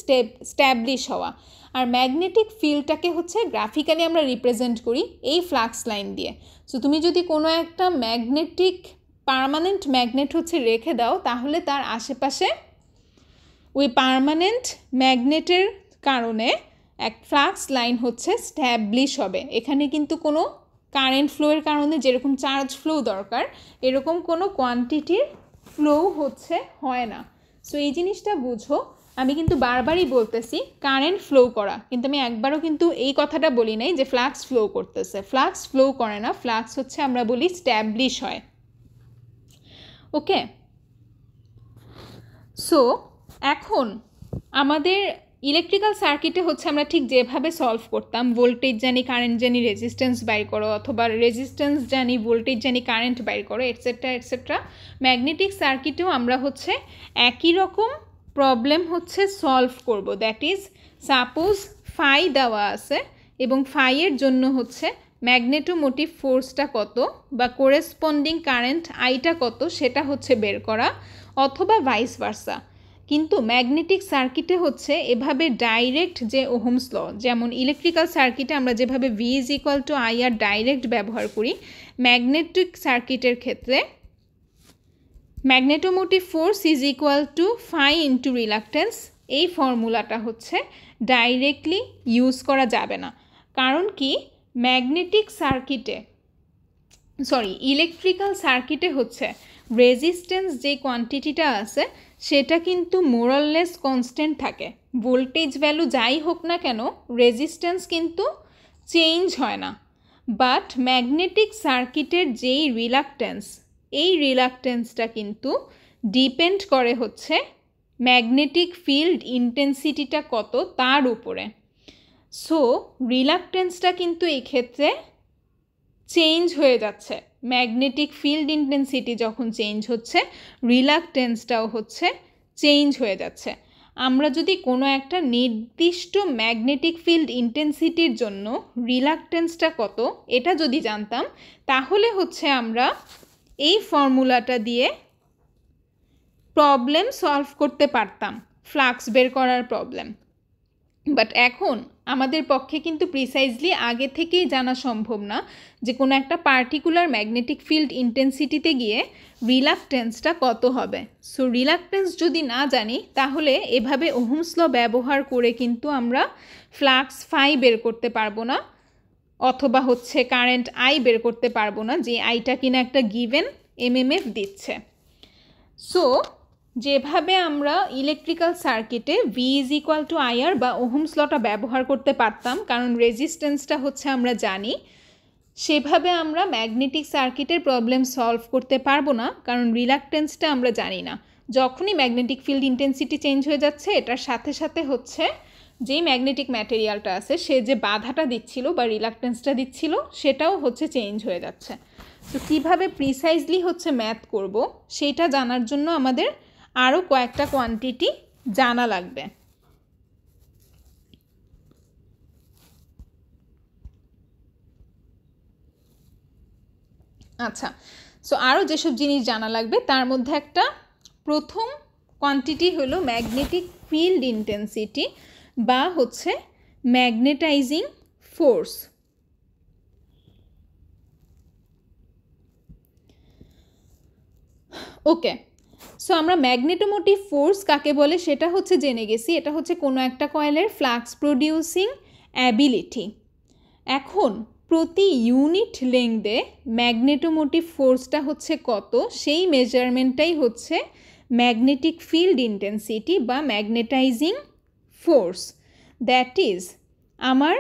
স্ট্যাবলিশ হওয়া। আর ম্যাগনেটিক ফিল্ডটাকে হচ্ছে গ্রাফিক্যালি আমরা রিপ্রেজেন্ট করি এই ফ্লাক্স লাইন দিয়ে। সো তুমি যদি কোনো একটা পার্মানেন্ট ম্যাগনেট হচ্ছে রেখে দাও তাহলে তার আশেপাশে ওই পার্মানেন্ট ম্যাগনেটের কারণে এক ফ্লাক্স লাইন হচ্ছে স্ট্যাবলিশ হবে। এখানে কিন্তু কোনো কারেন্ট ফ্লোয়ের কারণে যেরকম চার্জ ফ্লো দরকার এরকম কোনো কোয়ান্টিটির ফ্লো হচ্ছে হয় না। সো এই জিনিসটা বুঝো। আমি কিন্তু বারবারই বলতেছি কারেন্ট ফ্লো করা, কিন্তু আমি একবারও কিন্তু এই কথাটা বলি নাই যে ফ্লাক্স ফ্লো করতেছে। ফ্লাক্স ফ্লো করে না, ফ্লাক্স হচ্ছে আমরা বলি স্ট্যাবলিশ হয়। ওকে, সো এখন আমাদের ইলেকট্রিক্যাল সার্কিটে হচ্ছে আমরা ঠিক যেভাবে সলভ করতাম, ভোল্টেজ জানি, কারেন্ট জানি, রেজিস্ট্যান্স বাইর করো, অথবা রেজিস্ট্যান্স জানি, ভোল্টেজ জানি, কারেন্ট বাইর করো, এটসেট্রা এটসেট্রা, ম্যাগনেটিক সার্কিটেও আমরা হচ্ছে একই রকম প্রবলেম হচ্ছে সলভ করব। দ্যাট ইজ, সাপোজ ফাই দেওয়া আছে এবং ফাইয়ের জন্য হচ্ছে ম্যাগনেটোমোটিভ ফোর্সটা কত বা কোরেসপন্ডিং কারেন্ট আইটা কত সেটা হচ্ছে বের করা, অথবা ভাইস ভার্সা। কিন্তু ম্যাগনেটিক সার্কিটে হচ্ছে এভাবে ডাইরেক্ট যে ওহমস ল, যেমন ইলেকট্রিক্যাল সার্কিটে আমরা যেভাবে V = IR ডাইরেক্ট ব্যবহার করি, ম্যাগনেটিক সার্কিটের ক্ষেত্রে ম্যাগনেটোমোটিভ ফোর্স ∅ × রিলাক্টেন্স, এই ফর্মুলাটা হচ্ছে ডাইরেক্টলি ইউজ করা যাবে না। কারণ কি, ইলেকট্রিক্যাল সার্কিটে হচ্ছে রেজিস্ট্যান্স যে কোয়ান্টিটিটা আছে সেটা কিন্তু মোরাললেস কনস্ট্যান্ট থাকে। ভোল্টেজ ভ্যালু যাই হোক না কেন রেজিস্ট্যান্স কিন্তু চেঞ্জ হয় না। বাট ম্যাগনেটিক সার্কিটের যেই রিলাক্টেন্স, এই রিলাক্টেন্সটা কিন্তু ডিপেন্ড করে হচ্ছে ম্যাগনেটিক ফিল্ড ইন্টেন্সিটিটা কত তার উপরে। সো রিলাক্টেন্সটা কিন্তু এই ক্ষেত্রে চেঞ্জ হয়ে যাচ্ছে। ম্যাগনেটিক ফিল্ড ইন্টেন্সিটি যখন চেঞ্জ হচ্ছে, রিলাক্টেন্সটাও হচ্ছে চেঞ্জ হয়ে যাচ্ছে। আমরা যদি কোনো একটা নির্দিষ্ট ম্যাগনেটিক ফিল্ড ইন্টেন্সিটির জন্য রিলাক্টেন্সটা কত এটা যদি জানতাম তাহলে হচ্ছে আমরা এই ফর্মুলাটা দিয়ে প্রবলেম সলভ করতে পারতাম, ফ্লাক্স বের করার প্রবলেম। বাট এখন আমাদের পক্ষে কিন্তু প্রিসাইজলি আগে থেকেই জানা সম্ভব না যে কোনো একটা পার্টিকুলার ম্যাগনেটিক ফিল্ড ইন্টেন্সিটিতে গিয়ে রিলাক্টেন্সটা কত হবে। সো রিলাক্টেন্স যদি না জানি তাহলে এভাবে ওহমস ল ব্যবহার করে কিন্তু আমরা ফ্লাক্স ফাই বের করতে পারবো না, অথবা হচ্ছে কারেন্ট আই বের করতে পারবো না, যে আইটা কিনা একটা গিভেন এমএমএফ দিচ্ছে। সো যেভাবে আমরা ইলেকট্রিক্যাল সার্কিটে V = IR বা ওহমস লটা ব্যবহার করতে পারতাম কারণ রেজিস্ট্যান্সটা হচ্ছে আমরা জানি, সেভাবে আমরা ম্যাগনেটিক সার্কিটের প্রবলেম সলভ করতে পারবো না কারণ রিলাক্টেন্সটা আমরা জানি না। যখনই ম্যাগনেটিক ফিল্ড ইন্টেন্সিটি চেঞ্জ হয়ে যাচ্ছে এটার সাথে সাথে হচ্ছে যেই ম্যাগনেটিক ম্যাটেরিয়ালটা আছে সে যে বাধাটা দিচ্ছিল বা রিলাক্টেন্সটা দিচ্ছিল সেটাও হচ্ছে চেঞ্জ হয়ে যাচ্ছে। তো কীভাবে প্রিসাইজলি হচ্ছে ম্যাথ করব সেইটা জানার জন্য আমাদের আরও কয়েকটা কোয়ান্টিটি জানা লাগবে। আচ্ছা, সো আরও যেসব জিনিস জানা লাগবে তার মধ্যে একটা প্রথম কোয়ান্টিটি হলো ম্যাগনেটিক ফিল্ড ইন্টেন্সিটি বা হচ্ছে ম্যাগনেটাইজিং ফোর্স। ওকে, সো আমরা ম্যাগনেটোমোটিভ ফোর্স কাকে বলে সেটা হচ্ছে জেনে গেছি। এটা হচ্ছে কোনো একটা কয়েলের ফ্লাক্স প্রডিউসিং অ্যাবিলিটি। এখন প্রতি ইউনিট লেংথে ম্যাগনেটোমোটিভ ফোর্সটা হচ্ছে কত সেই মেজারমেন্টটাই হচ্ছে ম্যাগনেটিক ফিল্ড ইন্টেন্সিটি বা ম্যাগনেটাইজিং ফোর্স। দ্যাট ইজ, আমার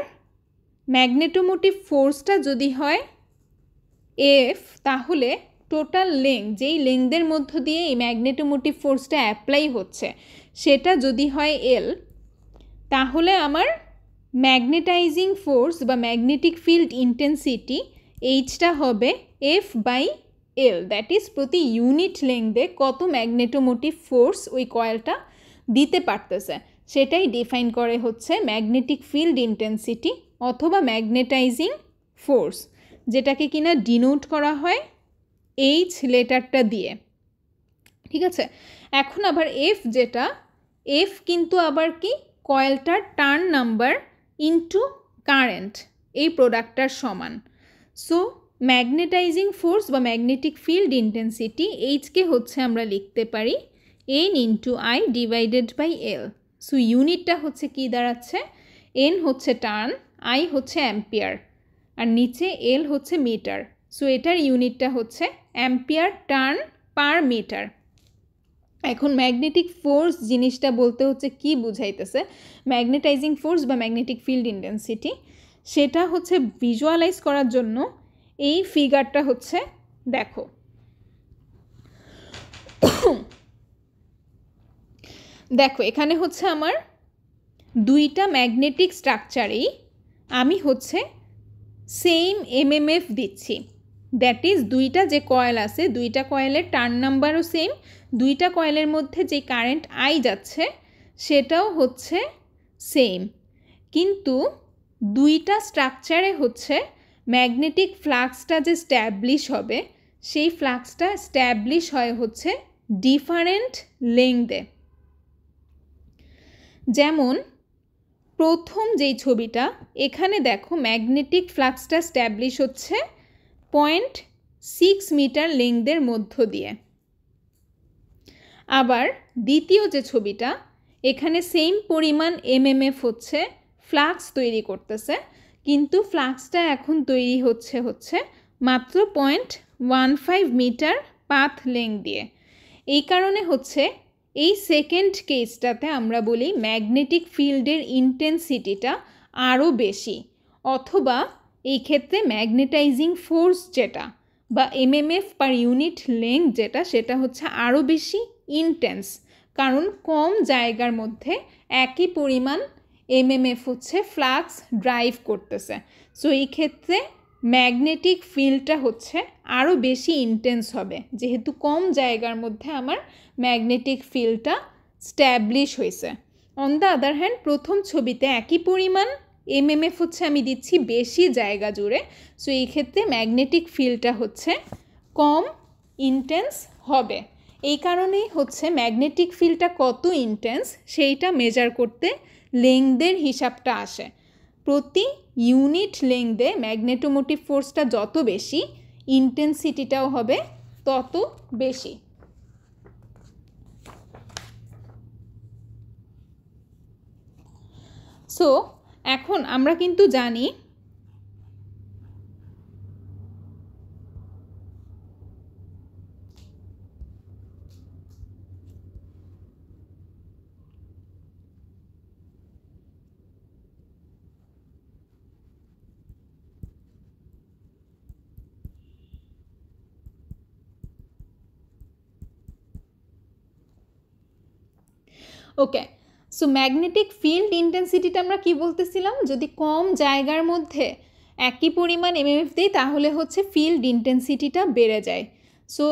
ম্যাগনেটোমোটিভ ফোর্সটা যদি হয় এফ, তাহলে টোটাল লেংথ, যেই লেংথের মধ্য দিয়ে এই ম্যাগনেটোমোটিভ ফোর্সটা অ্যাপ্লাই হচ্ছে সেটা যদি হয় এল, তাহলে আমার ম্যাগনেটাইজিং ফোর্স বা ম্যাগনেটিক ফিল্ড ইন্টেন্সিটি এইচটা হবে F by L, that is প্রতি ইউনিট লেংথে কত ম্যাগনেটোমোটিভ ফোর্স ওই কয়েলটা দিতে পারতেছে সেটাই ডিফাইন করে হচ্ছে ম্যাগনেটিক ফিল্ড ইন্টেন্সিটি অথবা ম্যাগনেটাইজিং ফোর্স, যেটাকে কিনা ডিনোট করা হয় এইচ লেটারটা দিয়ে। ঠিক আছে, এখন আবার এফ, যেটা এফ কিন্তু আবার কি কয়েলটার টার্ন নাম্বার ইনটু কারেন্ট, এই প্রোডাক্টটার সমান। সো ম্যাগনেটাইজিং ফোর্স বা ম্যাগনেটিক ফিল্ড ইন্টেন্সিটি এইচকে হচ্ছে আমরা লিখতে পারি N into I divided by L. So ইউনিটটা হচ্ছে কি দাঁড়াচ্ছে, এন হচ্ছে টার্ন, আই হচ্ছে অ্যাম্পিয়ার, আর নিচে এল হচ্ছে মিটার। সো এটার ইউনিটটা হচ্ছে অ্যাম্পিয়ার টার্ন পার মিটার। এখন ম্যাগনেটিক ফোর্স জিনিসটা বলতে হচ্ছে কি বুঝাইতেছে, ম্যাগনেটাইজিং ফোর্স বা ম্যাগনেটিক ফিল্ড ইন্টেন্সিটি, সেটা হচ্ছে ভিজুয়ালাইজ করার জন্য এই ফিগারটা হচ্ছে দেখো। দেখো এখানে হচ্ছে আমার দুইটা ম্যাগনেটিক স্ট্রাকচারেই আমি হচ্ছে সেম এমএমএফ দিচ্ছি, দ্যাট ইজ দুইটা যে কয়েল আছে দুইটা কয়েলের টার্ন নাম্বারও সেম, দুইটা কয়েলের মধ্যে যে কারেন্ট আই যাচ্ছে সেটাও হচ্ছে সেম, কিন্তু দুইটা স্ট্রাকচারে হচ্ছে ম্যাগনেটিক ফ্লাক্সটা যে স্ট্যাবলিশ হবে সেই ফ্লাক্সটা স্ট্যাবলিশ হয় হচ্ছে ডিফারেন্ট লেংথে। যেমন প্রথম যেই ছবিটা, এখানে দেখো ম্যাগনেটিক ফ্লাক্সটা স্ট্যাবলিশ হচ্ছে 0.6 মিটার লেংথের মধ্য দিয়ে। আবার দ্বিতীয় যে ছবিটা, এখানে সেম পরিমাণ এমএমএফ হচ্ছে ফ্লাক্স তৈরি করতেছে, কিন্তু ফ্লাক্সটা এখন তৈরি হচ্ছে মাত্র 0.15 মিটার পাথ লেংথ দিয়ে। এই কারণে হচ্ছে এই সেকেন্ড কেসটাতে আমরা বলি ম্যাগনেটিক ফিল্ডের ইন্টেন্সিটিটা আরও বেশি, অথবা এই ক্ষেত্রে ম্যাগনেটাইজিং ফোর্স যেটা বা এমএমএফ পার ইউনিট লেংথ যেটা, সেটা হচ্ছে আরও বেশি ইন্টেন্স, কারণ কম জায়গার মধ্যে একই পরিমাণ এমএমএফ হচ্ছে ফ্লাক্স ড্রাইভ করতেছে। সো এই ক্ষেত্রে ম্যাগনেটিক ফিল্ডটা হচ্ছে আরও বেশি ইন্টেন্স হবে, যেহেতু কম জায়গার মধ্যে আমার ম্যাগনেটিক ফিল্ডটা স্ট্যাবলিশ হয়েছে। অন দ্য আদার হ্যান্ড প্রথম ছবিতে একই পরিমাণ এমএমএফ হচ্ছে আমি দিচ্ছি বেশি জায়গা জুড়ে, সো এই ক্ষেত্রে ম্যাগনেটিক ফিল্ডটা হচ্ছে কম ইন্টেন্স হবে। এই কারণেই হচ্ছে ম্যাগনেটিক ফিল্ডটা কত ইন্টেন্স সেইটা মেজার করতে লেংথের হিসাবটা আসে। প্রতি ইউনিট লেংথে ম্যাগনেটোমোটিভ ফোর্সটা যত বেশি, ইন্টেন্সিটিটাও হবে তত বেশি। সো এখন আমরা কিন্তু জানি ওকে। সো ম্যাগনেটিক ফিল্ড ইন্টেন্সিটিটা আমরা কি বলতেছিলাম, যদি কম জায়গার মধ্যে একই পরিমাণ এমএমএফ দিই তাহলে হচ্ছে ফিল্ড ইন্টেন্সিটিটা বেড়ে যায়। সো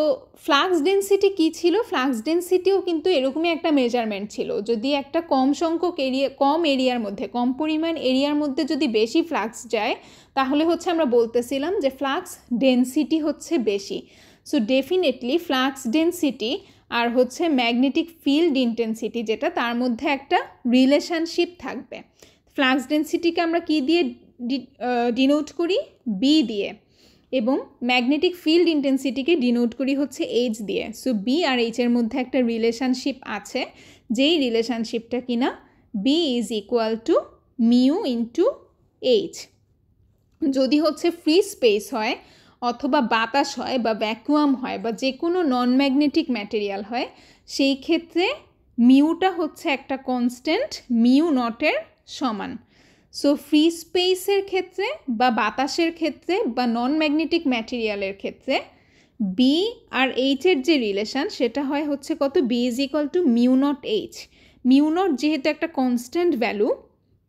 ফ্লাক্স ডেন্সিটি কী ছিল, ফ্লাক্স ডেন্সিটিও কিন্তু এরকমই একটা মেজারমেন্ট ছিল। যদি একটা কম সংখ্যক কম এরিয়ার মধ্যে, কম পরিমাণ এরিয়ার মধ্যে যদি বেশি ফ্লাক্স যায় তাহলে হচ্ছে আমরা বলতেছিলাম যে ফ্লাক্স ডেন্সিটি হচ্ছে বেশি। সো ডেফিনেটলি ফ্লাক্স ডেন্সিটি আর হচ্ছে ম্যাগনেটিক ফিল্ড ইন্টেন্সিটি যেটা, তার মধ্যে একটা রিলেশনশিপ থাকবে। ফ্লাক্স ডেন্সিটিকে আমরা কি দিয়ে ডিনোট করি, বি দিয়ে, এবং ম্যাগনেটিক ফিল্ড ইন্টেন্সিটিকে ডিনোট করি হচ্ছে এইচ দিয়ে। সো বি আর এইচের মধ্যে একটা রিলেশনশিপ আছে, যেই রিলেশনশিপটা কিনা B is equal to mu into H. যদি হচ্ছে ফ্রি স্পেস হয় অথবা বাতাস হয় বা ভ্যাকুয়াম হয় বা যে কোনো নন ম্যাগনেটিক ম্যাটেরিয়াল হয়, সেই ক্ষেত্রে মিউটা হচ্ছে একটা কনস্ট্যান্ট মিউ নটের সমান। সো ফ্রি স্পেসের ক্ষেত্রে বা বাতাসের ক্ষেত্রে বা নন ম্যাগনেটিক ম্যাটেরিয়ালের ক্ষেত্রে বি আর এইচের যে রিলেশান সেটা হয় হচ্ছে কত, B is equal to mu naught H. Mu naught যেহেতু একটা কনস্ট্যান্ট ভ্যালু,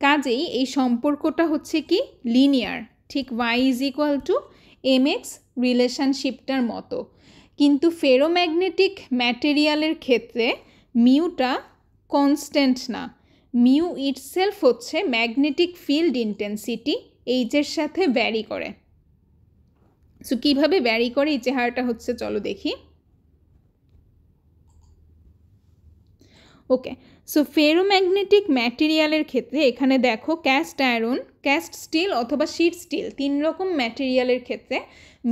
কাজেই এই সম্পর্কটা হচ্ছে কি লিনিয়ার, ঠিক Y is equal to M X রিলেশনশিপটার মতো। কিন্তু ফেরোম্যাগনেটিক ম্যাটেরিয়ালের ক্ষেত্রে মিউটা কনস্ট্যান্ট না, মিউ ইটসেলফ হচ্ছে ম্যাগনেটিক ফিল্ড ইন্টেন্সিটি, এইচের সাথে ভ্যারি করে। সো কীভাবে ভ্যারি করে এই চেহারাটা হচ্ছে, চলো দেখি। ওকে, সো ফেরোম্যাগনেটিক ম্যাটেরিয়ালের ক্ষেত্রে এখানে দেখো ক্যাস্ট আয়রন, ক্যাস্ট স্টিল অথবা শিট স্টিল, 3 রকম ম্যাটেরিয়ালের ক্ষেত্রে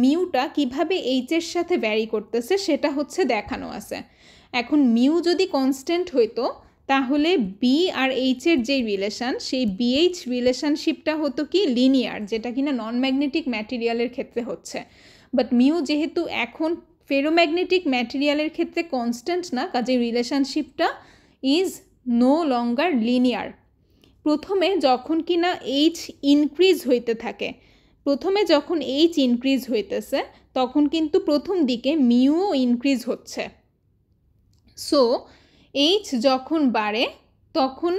মিউটা কিভাবে এইচের সাথে ভ্যারি করতেছে সেটা হচ্ছে দেখানো আছে। এখন মিউ যদি কনস্ট্যান্ট হইতো তাহলে বি আর এইচের যে রিলেশান, সেই বিএইচ রিলেশনশিপটা হতো কি লিনিয়ার, যেটা কিনা নন ম্যাগনেটিক ম্যাটেরিয়ালের ক্ষেত্রে হচ্ছে। বাট মিউ যেহেতু এখন ফেরোম্যাগনেটিক ম্যাটেরিয়ালের ক্ষেত্রে কনস্ট্যান্ট না, কাজে রিলেশনশিপটা ইজ নো লঙ্গার লিনিয়ার। প্রথমে যখন কিনা এইচ ইনক্রিজ হইতে থাকে, প্রথমে যখন এইচ ইনক্রিজ হইতেছে তখন কিন্তু প্রথম দিকে মিউও ইনক্রিজ হচ্ছে। সো এইচ যখন বাড়ে তখন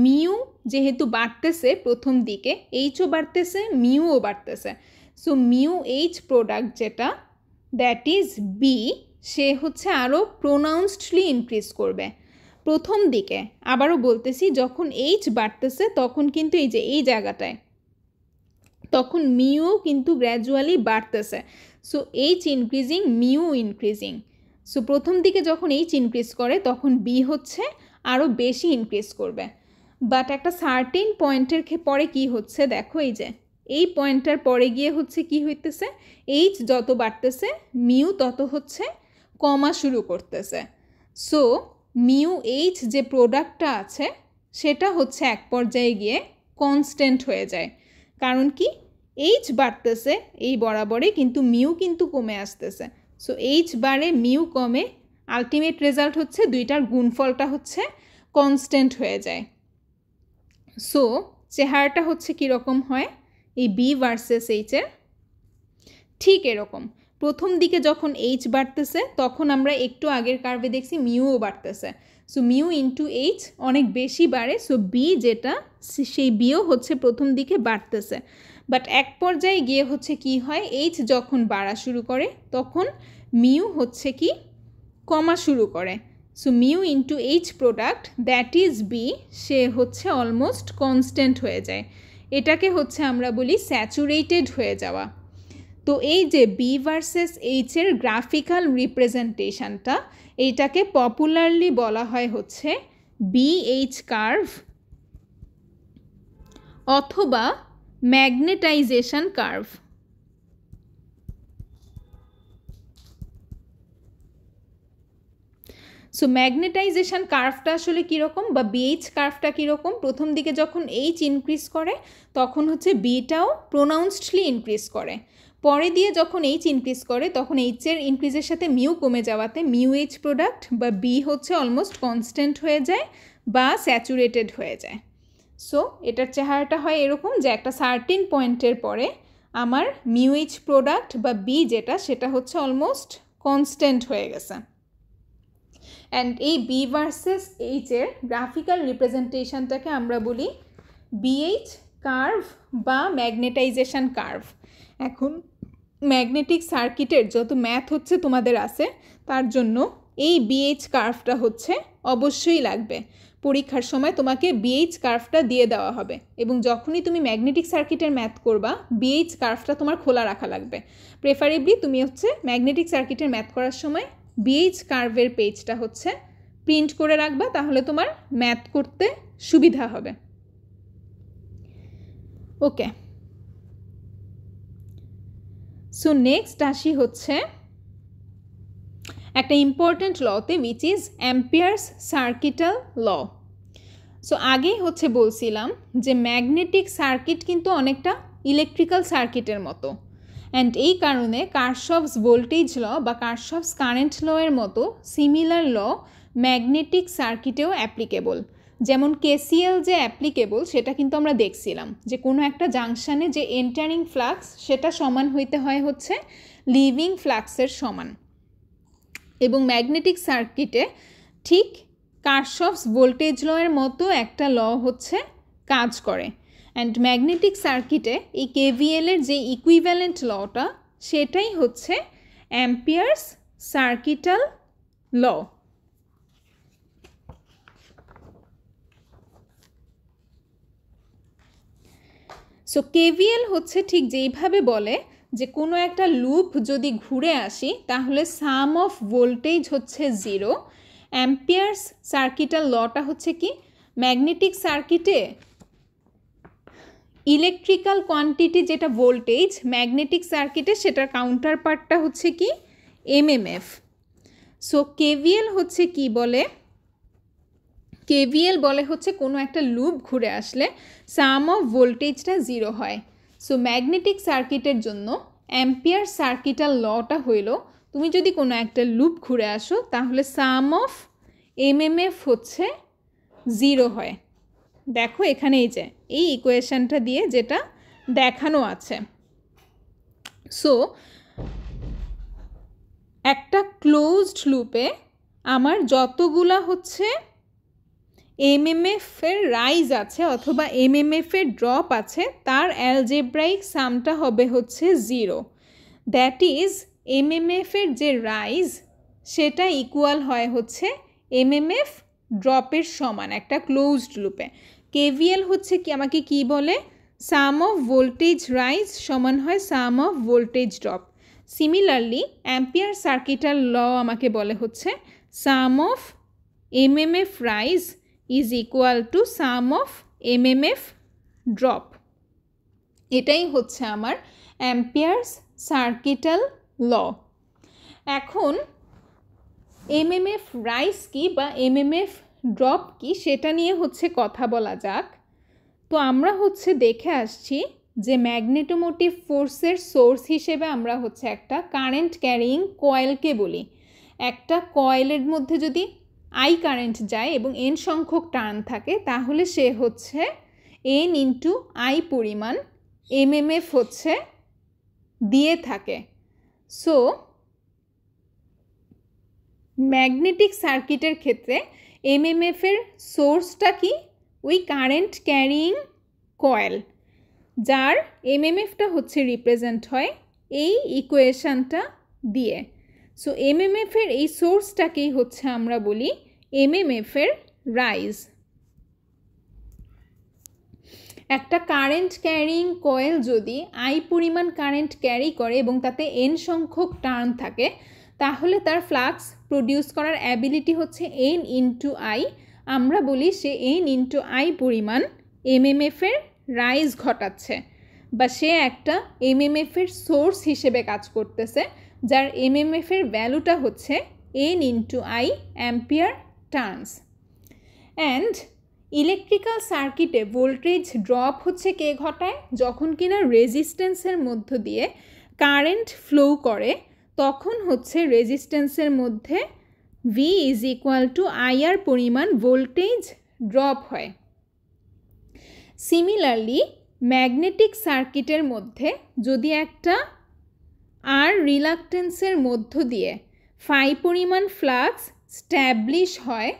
মিউ যেহেতু বাড়তেছে প্রথম দিকে, এইচও বাড়তেছে মিউও বাড়তেছে। সো মিউ এইচ প্রোডাক্ট যেটা দ্যাট ইজ বি, সে হচ্ছে আরও প্রোনাউন্সডলি ইনক্রিজ করবে প্রথম দিকে। আবারও বলতেছি, যখন এইচ বাড়তেছে তখন কিন্তু এই যে এই জায়গাটায় তখন মিউও কিন্তু গ্র্যাজুয়ালি বাড়তেছে। So H increasing mu increasing. So প্রথম দিকে যখন এইচ ইনক্রিজ করে তখন বি হচ্ছে আরও বেশি ইনক্রিজ করবে। বাট একটা সার্টেন পয়েন্টের পরে কি হচ্ছে দেখো, এই যে এই পয়েন্টটার পরে গিয়ে হচ্ছে কি হইতেছে, এইচ যত বাড়তেছে মিউ তত হচ্ছে কমা শুরু করতেছে। সো মিউ এইচ যে প্রোডাক্টটা আছে সেটা হচ্ছে এক পর্যায়ে গিয়ে কনস্ট্যান্ট হয়ে যায়। কারণ কি, এইচ বাড়তেছে এই বরাবরে, কিন্তু মিউ কিন্তু কমে আসতেছে। সো এইচ বাড়ে মিউ কমে, আলটিমেট রেজাল্ট হচ্ছে দুইটার গুণফলটা হচ্ছে কনস্ট্যান্ট হয়ে যায়। সো চেহারাটা হচ্ছে কীরকম হয় এই বি ভার্সেস এইচের, ঠিক এরকম। প্রথম দিকে যখন এইচ বাড়তেছে তখন আমরা একটু আগের কার্ভে দেখছি মিউও বাড়তেছে। সো মিউ ইন্টু এইচ অনেক বেশি বাড়ে। সো বি যেটা, সেই বিও হচ্ছে প্রথম দিকে বাড়তেছে। বাট এক পর্যায়ে গিয়ে হচ্ছে কি হয়, এইচ যখন বাড়া শুরু করে তখন মিউ হচ্ছে কি কমা শুরু করে। So mu into H product that is B, সে হচ্ছে অলমোস্ট কনস্ট্যান্ট হয়ে যায়। এটাকে হচ্ছে আমরা বলি স্যাচুরেটেড হয়ে যাওয়া। তো এই যে বি ভার্সেস এইচের গ্রাফিক্যাল রিপ্রেজেন্টেশনটা, এইটাকে পপুলারলি বলা হয় হচ্ছে বিএইচ কার্ভ অথবা ম্যাগনেটাইজেশন কার্ভ। সো ম্যাগনেটাইজেশন কার্ভটা আসলে কীরকম, বা বিএইচ কার্ভটা কীরকম, প্রথম দিকে যখন এইচ ইনক্রিজ করে তখন হচ্ছে বিটাও প্রোনাউন্সডলি ইনক্রিজ করে, পরে দিয়ে যখন এইচ ইনক্রিজ করে তখন এইচের ইনক্রিজের সাথে মিউ কমে যাওয়াতে মিউ এইচ প্রোডাক্ট বা বি হচ্ছে অলমোস্ট কনস্ট্যান্ট হয়ে যায় বা স্যাচুরেটেড হয়ে যায়। সো এটার চেহারাটা হয় এরকম যে একটা সার্টিন পয়েন্টের পরে আমার মিউ এইচ প্রোডাক্ট বা বি যেটা, সেটা হচ্ছে অলমোস্ট কনস্ট্যান্ট হয়ে গেছে। অ্যান্ড এই বি ভার্সেস এইচের গ্রাফিক্যাল রিপ্রেজেন্টেশনটাকে আমরা বলি বিএইচ কার্ভ বা ম্যাগনেটাইজেশন কার্ভ। এখন ম্যাগনেটিক সার্কিটের যত ম্যাথ হচ্ছে তোমাদের আছে, তার জন্য এই বিএইচ কার্ভটা হচ্ছে অবশ্যই লাগবে। পরীক্ষার সময় তোমাকে বিএইচ কার্ভটা দিয়ে দেওয়া হবে, এবং যখনই তুমি ম্যাগনেটিক সার্কিটের ম্যাথ করবা বিএইচ কার্ভটা তোমার খোলা রাখা লাগবে। প্রেফারেবলি তুমি হচ্ছে ম্যাগনেটিক সার্কিটের ম্যাথ করার সময় বিএইচ কার্ভের পেজটা হচ্ছে প্রিন্ট করে রাখবা, তাহলে তোমার ম্যাথ করতে সুবিধা হবে। ওকে, সো নেক্সট আসি হচ্ছে একটা ইম্পর্ট্যান্ট লতে, which is ampere's circuital law. So আগেই হচ্ছে বলছিলাম যে ম্যাগনেটিক সার্কিট কিন্তু অনেকটা ইলেকট্রিক্যাল সার্কিটের মতো, অ্যান্ড এই কারণে কারশফস ভোল্টেজ ল বা কারশফস কারেন্ট ল এর মতো সিমিলার ল ম্যাগনেটিক সার্কিটেও অ্যাপ্লিকেবল। যেমন কেসিএল যে অ্যাপ্লিকেবল সেটা কিন্তু আমরা দেখছিলাম যে কোনো একটা জাংশনে যে এন্টারিং ফ্লাক্স সেটা সমান হইতে হয় হচ্ছে লিভিং ফ্লাক্সের সমান। এবং ম্যাগনেটিক সার্কিটে ঠিক কারশফস ভোল্টেজ ল এর মতো একটা ল হচ্ছে কাজ করে। অ্যান্ড ম্যাগনেটিক সার্কিটে এই কেভিএলের যে ইকুইভ্যালেন্ট লটা সেটাই হচ্ছে amperes circuital law. So KVL হচ্ছে ঠিক যেইভাবে বলে যে কোনো একটা লুপ যদি ঘুরে আসি তাহলে সাম অফ ভোল্টেজ হচ্ছে 0। অ্যাম্পিয়ার্স সার্কিটাল লটা হচ্ছে কি, ম্যাগনেটিক সার্কিটে ইলেকট্রিক্যাল কোয়ান্টিটি যেটা ভোল্টেজ, ম্যাগনেটিক সার্কিটে সেটার কাউন্টার পার্টটা হচ্ছে কি এমএমএফ। সো কেভিএল হচ্ছে কি বলে, কেভিএল বলে হচ্ছে কোনো একটা লুপ ঘুরে আসলে সাম অফ ভোল্টেজটা 0 হয়। সো ম্যাগনেটিক সার্কিটের জন্য অ্যাম্পিয়ার সার্কিটাল লটা হইল তুমি যদি কোনো একটা লুপ ঘুরে আসো তাহলে সাম অফ এমএমএফ হচ্ছে 0 হয়। দেখো এখানে এই ইকুয়েশনটা দিয়ে যেটা দেখানো আছে। সো একটা ক্লোজড লুপে আমার যতগুলা হচ্ছে এমএমএফের রাইজ আছে অথবা এমএমএফের ড্রপ আছে তার অ্যালজেব্রাইক সামটা হবে হচ্ছে 0। দ্যাট ইজ এমএমএফের যে রাইজ সেটা ইকুয়াল হয় হচ্ছে এমএমএফ ড্রপের সমান একটা ক্লোজড লুপে। কেভিএল হচ্ছে কি আমাকে কি বলে, সাম অফ ভোল্টেজ রাইজ সমান হয় sum of voltage drop. Similarly ampere circuital law আমাকে বলে হচ্ছে sum of MMF rise is equal to sum of MMF drop. এটাই হচ্ছে আমার অ্যাম্পিয়ার্স সার্কিটাল ল। এখন এমএমএফ রাইজ কি বা এমএমএফ ড্রপ কি সেটা নিয়ে হচ্ছে কথা বলা যাক। তো আমরা হচ্ছে দেখে আসছি যে ম্যাগনেটোমোটিভ ফোর্সের সোর্স হিসেবে আমরা হচ্ছে একটা কারেন্ট ক্যারিং কয়েলকে বলি। একটা কয়েলের মধ্যে যদি আই কারেন্ট যায় এবং এন সংখ্যক টার্ন থাকে তাহলে সে হচ্ছে এন ইন্টু আই পরিমাণ এমএমএফ হচ্ছে দিয়ে থাকে। সো ম্যাগনেটিক সার্কিটের ক্ষেত্রে এমএমএফের সোর্সটা কি, ওই কারেন্ট ক্যারিং কয়েল, যার এমএমএফটা হচ্ছে রিপ্রেজেন্ট হয় এই ইকুয়েশনটা দিয়ে। সো এমএমএফের এই সোর্সটাকেই হচ্ছে আমরা বলি এমএমএফের রাইজ। একটা কারেন্ট ক্যারিং কয়েল যদি আই পরিমাণ কারেন্ট ক্যারি করে এবং তাতে এন সংখ্যক টার্ন থাকে তাহলে তার ফ্লাক্স প্রডিউস করার অ্যাবিলিটি হচ্ছে এন ইন্টু আই। আমরা বলি সে এন ইন্টু আই পরিমাণ এমএমএফের রাইজ ঘটাচ্ছে বা সে একটা এমএমএফের সোর্স হিসেবে কাজ করতেছে যার এমএমএফের ভ্যালুটা হচ্ছে N into I ampere turns. And electrical সার্কিটে ভোল্টেজ ড্রপ হচ্ছে কে ঘটায়, যখন কিনা রেজিস্ট্যান্সের মধ্য দিয়ে কারেন্ট ফ্লো করে তখন হচ্ছে রেজিস্ট্যান্সের মধ্যে V is equal two IR পরিমাণ ভোল্টেজ ড্রপ হয়। সিমিলারলি ম্যাগনেটিক সার্কিটের মধ্যে যদি একটা আর রিলাক্টেন্সের মধ্য দিয়ে ফাই পরিমাণ ফ্লাক্স স্ট্যাবলিশ হয়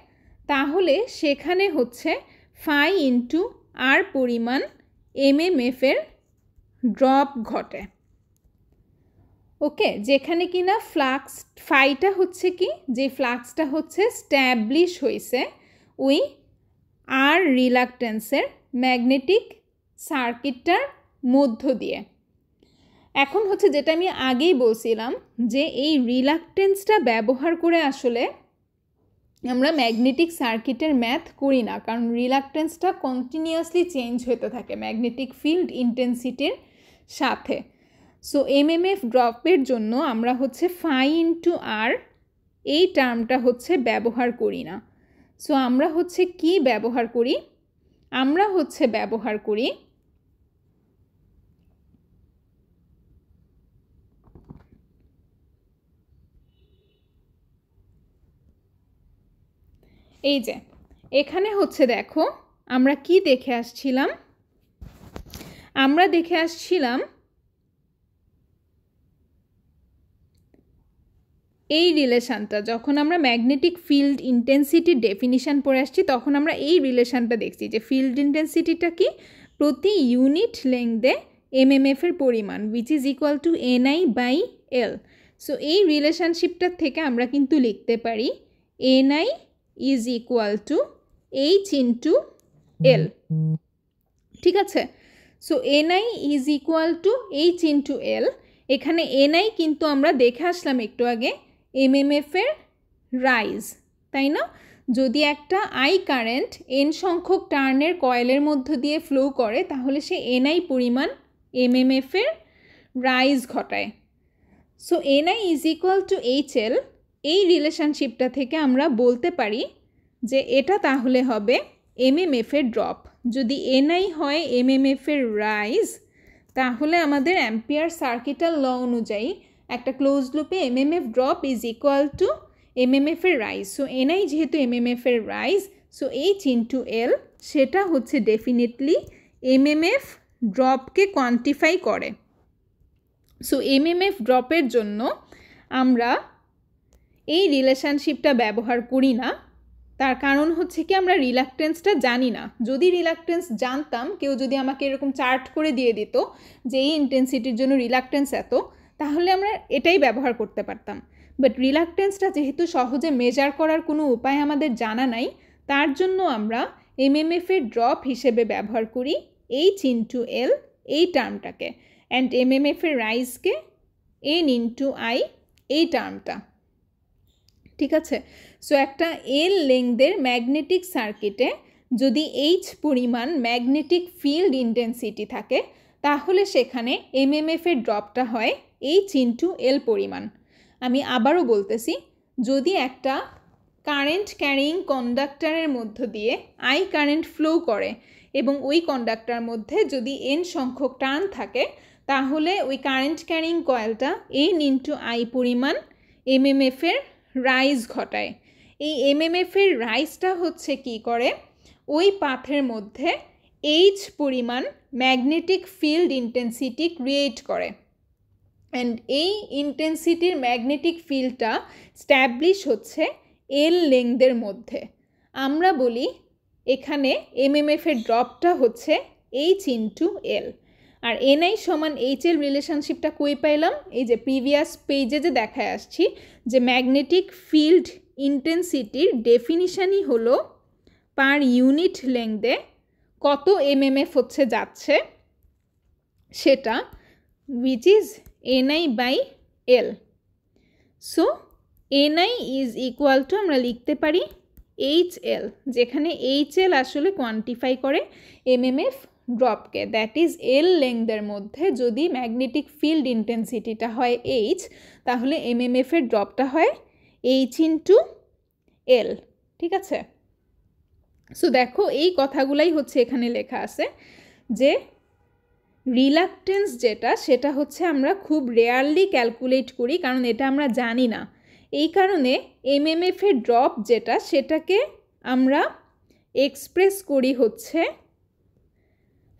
তাহলে সেখানে হচ্ছে ফাই ইন্টু আর পরিমাণ এমএমএফের ড্রপ ঘটে। ওকে, যেখানে কিনা ফ্লাক্স ফাইটা হচ্ছে কি, যে ফ্লাক্সটা হচ্ছে স্ট্যাবলিশ হয়েছে ওই আর রিলাক্টেন্সের ম্যাগনেটিক সার্কিটটার মধ্য দিয়ে। এখন হচ্ছে যেটা আমি আগেই বলছিলাম যে এই রিলাক্টেন্সটা ব্যবহার করে আসলে আমরা ম্যাগনেটিক সার্কিটের ম্যাথ করি না, কারণ রিলাক্টেন্সটা কন্টিনিউয়াসলি চেঞ্জ হতে থাকে ম্যাগনেটিক ফিল্ড ইন্টেন্সিটির সাথে। সো এমএমএফ ড্রপের জন্য আমরা হচ্ছে ফাই ইন্টু আর এই টার্মটা হচ্ছে ব্যবহার করি না। সো আমরা হচ্ছে কি ব্যবহার করি, আমরা হচ্ছে ব্যবহার করি এই যে এখানে হচ্ছে দেখো আমরা কি দেখে আসছিলাম, আমরা দেখে আসছিলাম এই রিলেশনটা। যখন আমরা ম্যাগনেটিক ফিল্ড ইন্টেন্সিটির ডেফিনিশন পড়ে আসছি তখন আমরা এই রিলেশনটা দেখছি যে ফিল্ড ইন্টেন্সিটিটা কি, প্রতি ইউনিট লেংথে এমএমএফ এর পরিমাণ which is equal to NI by L. So এই রিলেশনশিপটার থেকে আমরা কিন্তু লিখতে পারি NI is equal to H into L. ঠিক আছে, so NI is equal to H into L. এখানে এনআই কিন্তু আমরা দেখে আসলাম একটু আগে এমএমএফ এর রাইজ, তাই না? যদি একটা আই কারেন্ট এন সংখ্যক টার্নের কয়েলের মধ্য দিয়ে ফ্লো করে তাহলে সে এনআই পরিমাণ এমএমএফ এর রাইজ ঘটায়। So NI is equal to H এল, এই রিলেশনশিপটা থেকে আমরা বলতে পারি যে এটা তাহলে হবে এমএমএফ এর ড্রপ। যদি এনআই হয় এমএমএফ এর রাইজ তাহলে আমাদের অ্যাম্পিয়ার সার্কিটাল ল অনুযায়ী একটা ক্লোজ লুপে MMF drop is equal to MMF এর রাইজ। সো এনআই যেহেতু এমএমএফ এর রাইজ, সো এইচ ইন্টু এল সেটা হচ্ছে ডেফিনেটলি এমএমএফ ড্রপকে কোয়ান্টিফাই করে। সো এমএমএফ ড্রপের জন্য আমরা এই রিলেশনশিপটা ব্যবহার করি না, তার কারণ হচ্ছে কি আমরা রিলাক্টেন্সটা জানি না। যদি রিলাক্টেন্স জানতাম, কেউ যদি আমাকে এরকম চার্ট করে দিয়ে দিত যে এই ইন্টেন্সিটির জন্য রিলাক্টেন্স এত, তাহলে আমরা এটাই ব্যবহার করতে পারতাম। বাট রিলাক্টেন্সটা যেহেতু সহজে মেজার করার কোনো উপায় আমাদের জানা নাই, তার জন্য আমরা এমএমএফ এর ড্রপ হিসেবে ব্যবহার করি এইচ ইন্টু এল এই টার্মটাকে, অ্যান্ড এমএমএফ এর রাইজকে এন ইন্টু আই এই টার্মটা। ঠিক আছে, সো একটা এল লেংথের ম্যাগনেটিক সার্কিটে যদি এইচ পরিমাণ ম্যাগনেটিক ফিল্ড ইন্টেন্সিটি থাকে তাহলে সেখানে এমএমএফ এর ড্রপটা হয় এইচ ইন্টু এল পরিমাণ। আমি আবারও বলতেছি, যদি একটা কারেন্ট ক্যারিং কন্ডাক্টরের মধ্য দিয়ে আই কারেন্ট ফ্লো করে এবং ওই কন্ডাক্টর মধ্যে যদি এন সংখ্যক টার্ন থাকে তাহলে ওই কারেন্ট ক্যারিং কয়েলটা এন ইন্টু আই পরিমাণ এমএমএফ এর রাইজ ঘটায়। এই এমএমএফ এর রাইজটা হচ্ছে কি করে, ওই পাথের মধ্যে এইচ পরিমাণ ম্যাগনেটিক ফিল্ড ইন্টেন্সিটি ক্রিয়েট করে, অ্যান্ড এই ইন্টেন্সিটির ম্যাগনেটিক ফিল্ডটা স্ট্যাবলিশ হচ্ছে এল লেংথের মধ্যে। আমরা বলি এখানে এমএমএফ এর ড্রপটা হচ্ছে এইচ ইন্টু এল। আর এনআই সমান এইচ এল রিলেশনশিপটা কই পাইলাম, এই যে প্রিভিয়াস পেজে যে দেখায় আসছি যে ম্যাগনেটিক ফিল্ড ইন্টেন্সিটির ডেফিনিশনই হলো পার ইউনিট লেংথে কত এমএমএফ হচ্ছে যাচ্ছে সেটা, which is ni by L. So ni is equal to আমরা লিখতে পারি HL, যেখানে HL আসলে কোয়ান্টিফাই করে এমএমএফ ড্রপকে, দ্যাট ইজ এল লেংথের মধ্যে যদি ম্যাগনেটিক ফিল্ড ইন্টেন্সিটিটা হয় H তাহলে এমএমএফ এর ড্রপটা হয় H ইন্টু এল। ঠিক আছে, সো দেখো এই কথাগুলাই হচ্ছে এখানে লেখা আছে যে রিলাক্টেন্স যেটা সেটা হচ্ছে আমরা খুব রেয়ারলি ক্যালকুলেট করি কারণ এটা আমরা জানি না। এই কারণে এমএমএফ এর ড্রপ যেটা সেটাকে আমরা এক্সপ্রেস করি হচ্ছে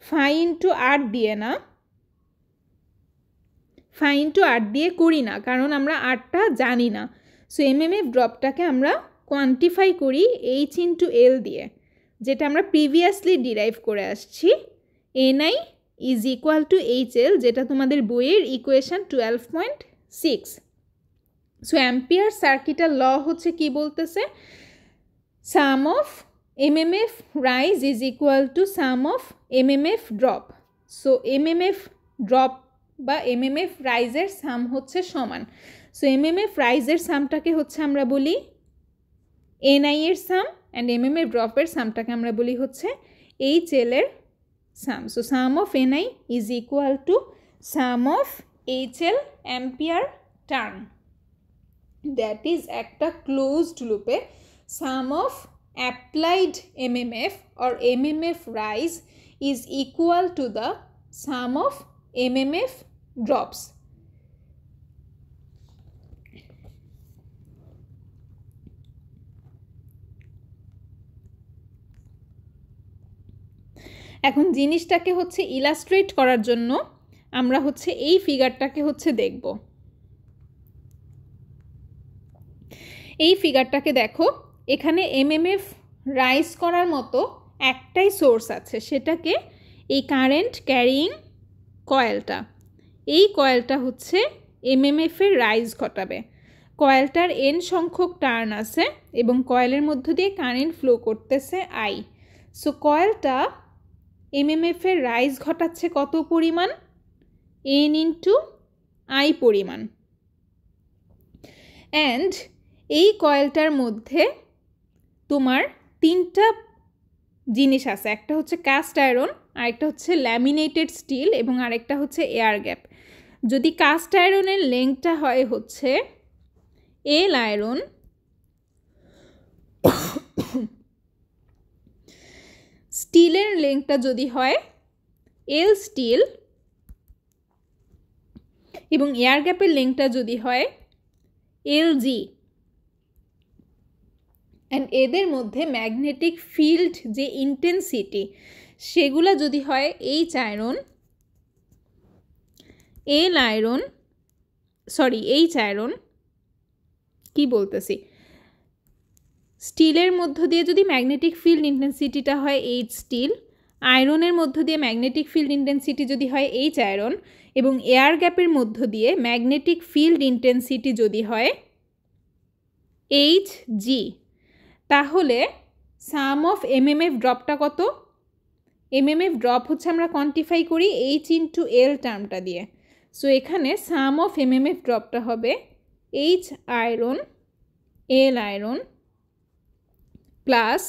ফাই ইন্টু আর দিয়ে, না ফাই ইন্টু আর দিয়ে করি না কারণ আমরা আরটা জানি না। সো এমএমএফ ড্রপটাকে আমরা কোয়ান্টিফাই করি এইচ ইন্টু এল দিয়ে, যেটা আমরা প্রিভিয়াসলি ডিরাইভ করে আসছি NI is equal to H L, যেটা তোমাদের বইয়ের equation 12.6। So ampere circuital law হচ্ছে কি বলতেছে, sum of MMF rise is equal to sum of MMF drop. So MMF drop বা এমএমএফ রাইজের সাম হচ্ছে সমান। সো এমএমএফ রাইজের সামটাকে হচ্ছে আমরা বলি এনআই এর সাম, অ্যান্ড এমএমএফ ড্রপের সামটাকে আমরা বলি হচ্ছে এইচ এল এর sum. So sum of Ni is equal to sum of HL ampere turn. That is একটা closed loop A sum of applied MMF or MMF rise is equal to the sum of MMF drops. এখন জিনিসটাকে হচ্ছে illustrate করার জন্য আমরা হচ্ছে এই ফিগারটাকে হচ্ছে দেখব। এই ফিগারটাকে দেখো, এখানে এমএমএফ রাইজ করার মতো একটাই সোর্স আছে, সেটাকে এই কারেন্ট ক্যারিং কয়েলটা। এই কয়েলটা হচ্ছে এমএমএফের রাইজ ঘটাবে। কয়েলটার এন সংখ্যক টার্ন আছে এবং কয়েলের মধ্য দিয়ে কারেন্ট ফ্লো করতেছে আই। সো কয়েলটা এমএমএফের রাইজ ঘটাচ্ছে কত পরিমাণ? এন ইন্টু আই পরিমাণ। অ্যান্ড এই কয়েলটার মধ্যে তোমার তিনটা জিনিস আছে, একটা হচ্ছে কাস্ট আয়রন, আরেকটা হচ্ছে ল্যামিনেটেড স্টিল এবং আরেকটা হচ্ছে এয়ার গ্যাপ। যদি কাস্ট আয়রনের লেংথটা হয় হচ্ছে এল আয়রন, স্টিলের লেংথটা যদি হয় এল স্টিল এবং এয়ার গ্যাপের লেংথটা যদি হয় এল জি, অ্যান্ড এদের মধ্যে ম্যাগনেটিক ফিল্ড যে ইন্টেন্সিটি সেগুলো যদি হয় H iron, L iron, sorry H iron, কি বলতেছি, স্টিলের মধ্য দিয়ে যদি ম্যাগনেটিক ফিল্ড ইন্টেন্সিটিটা হয় এইচ স্টিল, আয়রনের মধ্য দিয়ে ম্যাগনেটিক ফিল্ড ইন্টেন্সিটি যদি হয় এইচ আয়রন, এবং এয়ার গ্যাপের মধ্য দিয়ে ম্যাগনেটিক ফিল্ড ইন্টেন্সিটি যদি হয় এইচ জি, তাহলে সাম অফ এমএমএফ ড্রপটা কত? এমএমএফ ড্রপ হচ্ছে আমরা কোয়ান্টিফাই করি এইচ ইন্টু এল টার্মটা দিয়ে। সো এখানে সাম অফ এমএমএফ ড্রপটা হবে H iron L iron plus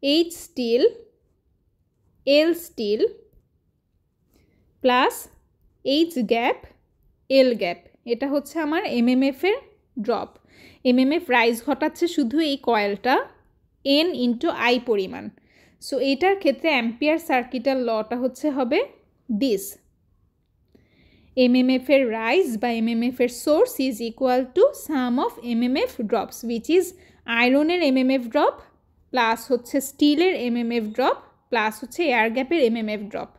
H steel L steel plus H gap L gap. এটা হচ্ছে আমার এমএমএফের ড্রপ। এমএমএফ রাইজ ঘটাচ্ছে শুধু এই কয়েলটা এন ইন্টু আই পরিমাণ। সো এটার ক্ষেত্রে অ্যাম্পিয়ার সার্কিটাল লটা হচ্ছে হবে দিস: এমএমএফের রাইজ বা এমএমএফের source is equal to sum of MMF drops, which is আয়রনের এমএমএফ ড্রপ প্লাস হচ্ছে স্টিলের এমএমএফ ড্রপ প্লাস হচ্ছে এয়ার গ্যাপের এমএমএফ ড্রপ।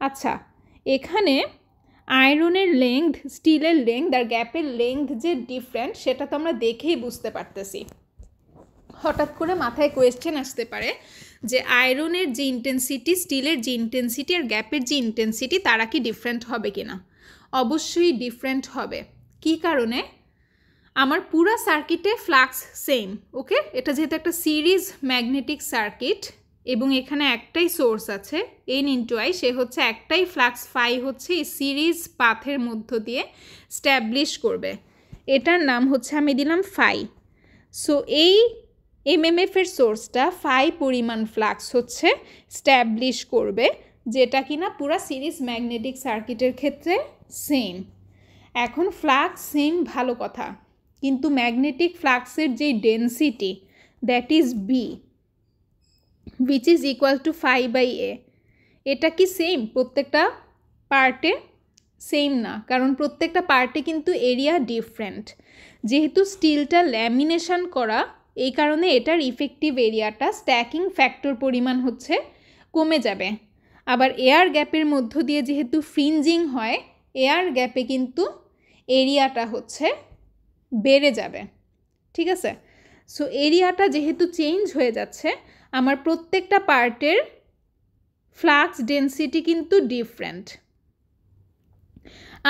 আচ্ছা, এখানে আয়রনের লেংথ, স্টিলের লেংথ আর গ্যাপের লেংথ যে ডিফারেন্ট সেটা তো আমরা দেখেই বুঝতে পারতেছি। হঠাৎ করে মাথায় কোয়েশ্চেন আসতে পারে যে আয়রনের যে ইন্টেন্সিটি, স্টিলের যে ইন্টেন্সিটি আর গ্যাপের যে ইন্টেন্সিটি তারা কি ডিফারেন্ট হবে কিনা? অবশ্যই ডিফারেন্ট হবে। কি কারণে? আমার পুরা সার্কিটে ফ্লাক্স সেম, ওকে? এটা যেহেতু একটা সিরিজ ম্যাগনেটিক সার্কিট এবং এখানে একটাই সোর্স আছে এন ইন্টু আই, সে হচ্ছে একটাই ফ্লাক্স ফাই হচ্ছে এই সিরিজ পাথের মধ্য দিয়ে স্ট্যাবলিশ করবে, এটার নাম হচ্ছে আমি দিলাম ফাই। সো এই এমএমএফের সোর্সটা ফাই পরিমাণ ফ্লাক্স হচ্ছে স্ট্যাবলিশ করবে, যেটা কিনা পুরা সিরিজ ম্যাগনেটিক সার্কিটের ক্ষেত্রে সেম। এখন ফ্লাক্স সেম ভালো কথা, কিন্তু ম্যাগনেটিক ফ্লাক্সের যে density that is B which is equal to phi by A, এটা কি সেম প্রত্যেকটা পার্টে? সেম না, কারণ প্রত্যেকটা পার্টে কিন্তু এরিয়া ডিফারেন্ট। যেহেতু স্টিলটা ল্যামিনেশন করা, এই কারণে এটার ইফেক্টিভ এরিয়াটা স্ট্যাকিং ফ্যাক্টর পরিমাণ হচ্ছে কমে যাবে। আবার এয়ার গ্যাপের মধ্য দিয়ে যেহেতু ফ্রিঞ্জিং হয়, এয়ার গ্যাপে কিন্তু এরিয়াটা হচ্ছে বেড়ে যাবে, ঠিক আছে? সো এরিয়াটা যেহেতু চেঞ্জ হয়ে যাচ্ছে, আমার প্রত্যেকটা পার্টের ফ্লাক্স ডেন্সিটি কিন্তু ডিফারেন্ট।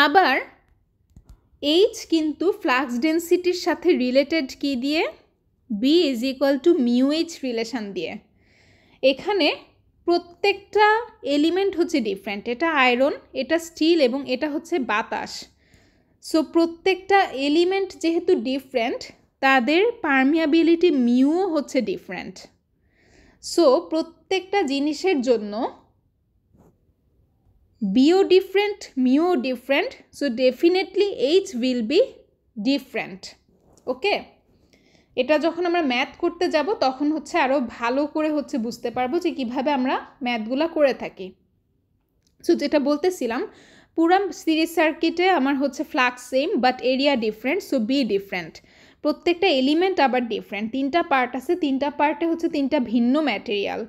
আবার এইচ কিন্তু ফ্লাক্স ডেন্সিটির সাথে রিলেটেড কি দিয়ে? B is equal to mu H relation দিয়ে। এখানে প্রত্যেকটা এলিমেন্ট হচ্ছে ডিফারেন্ট, এটা আয়রন, এটা স্টিল এবং এটা হচ্ছে বাতাস। সো প্রত্যেকটা এলিমেন্ট যেহেতু ডিফারেন্ট, তাদের পারমিয়াবিলিটি মিউও হচ্ছে ডিফারেন্ট। সো প্রত্যেকটা জিনিসের জন্য বিও ডিফারেন্ট, মিউও different, so definitely H will be different, okay? এটা যখন আমরা ম্যাথ করতে যাব তখন হচ্ছে আরও ভালো করে হচ্ছে বুঝতে পারবো যে কীভাবে আমরা ম্যাথগুলো করে থাকি। সো যেটা বলতেছিলাম, পুরা সিরিজ সার্কিটে আমার হচ্ছে flux same but area different, so B different. প্রত্যেকটা এলিমেন্ট আবার ডিফারেন্ট, 3টা পার্ট আছে, 3টা পার্টে হচ্ছে 3টা ভিন্ন ম্যাটেরিয়াল।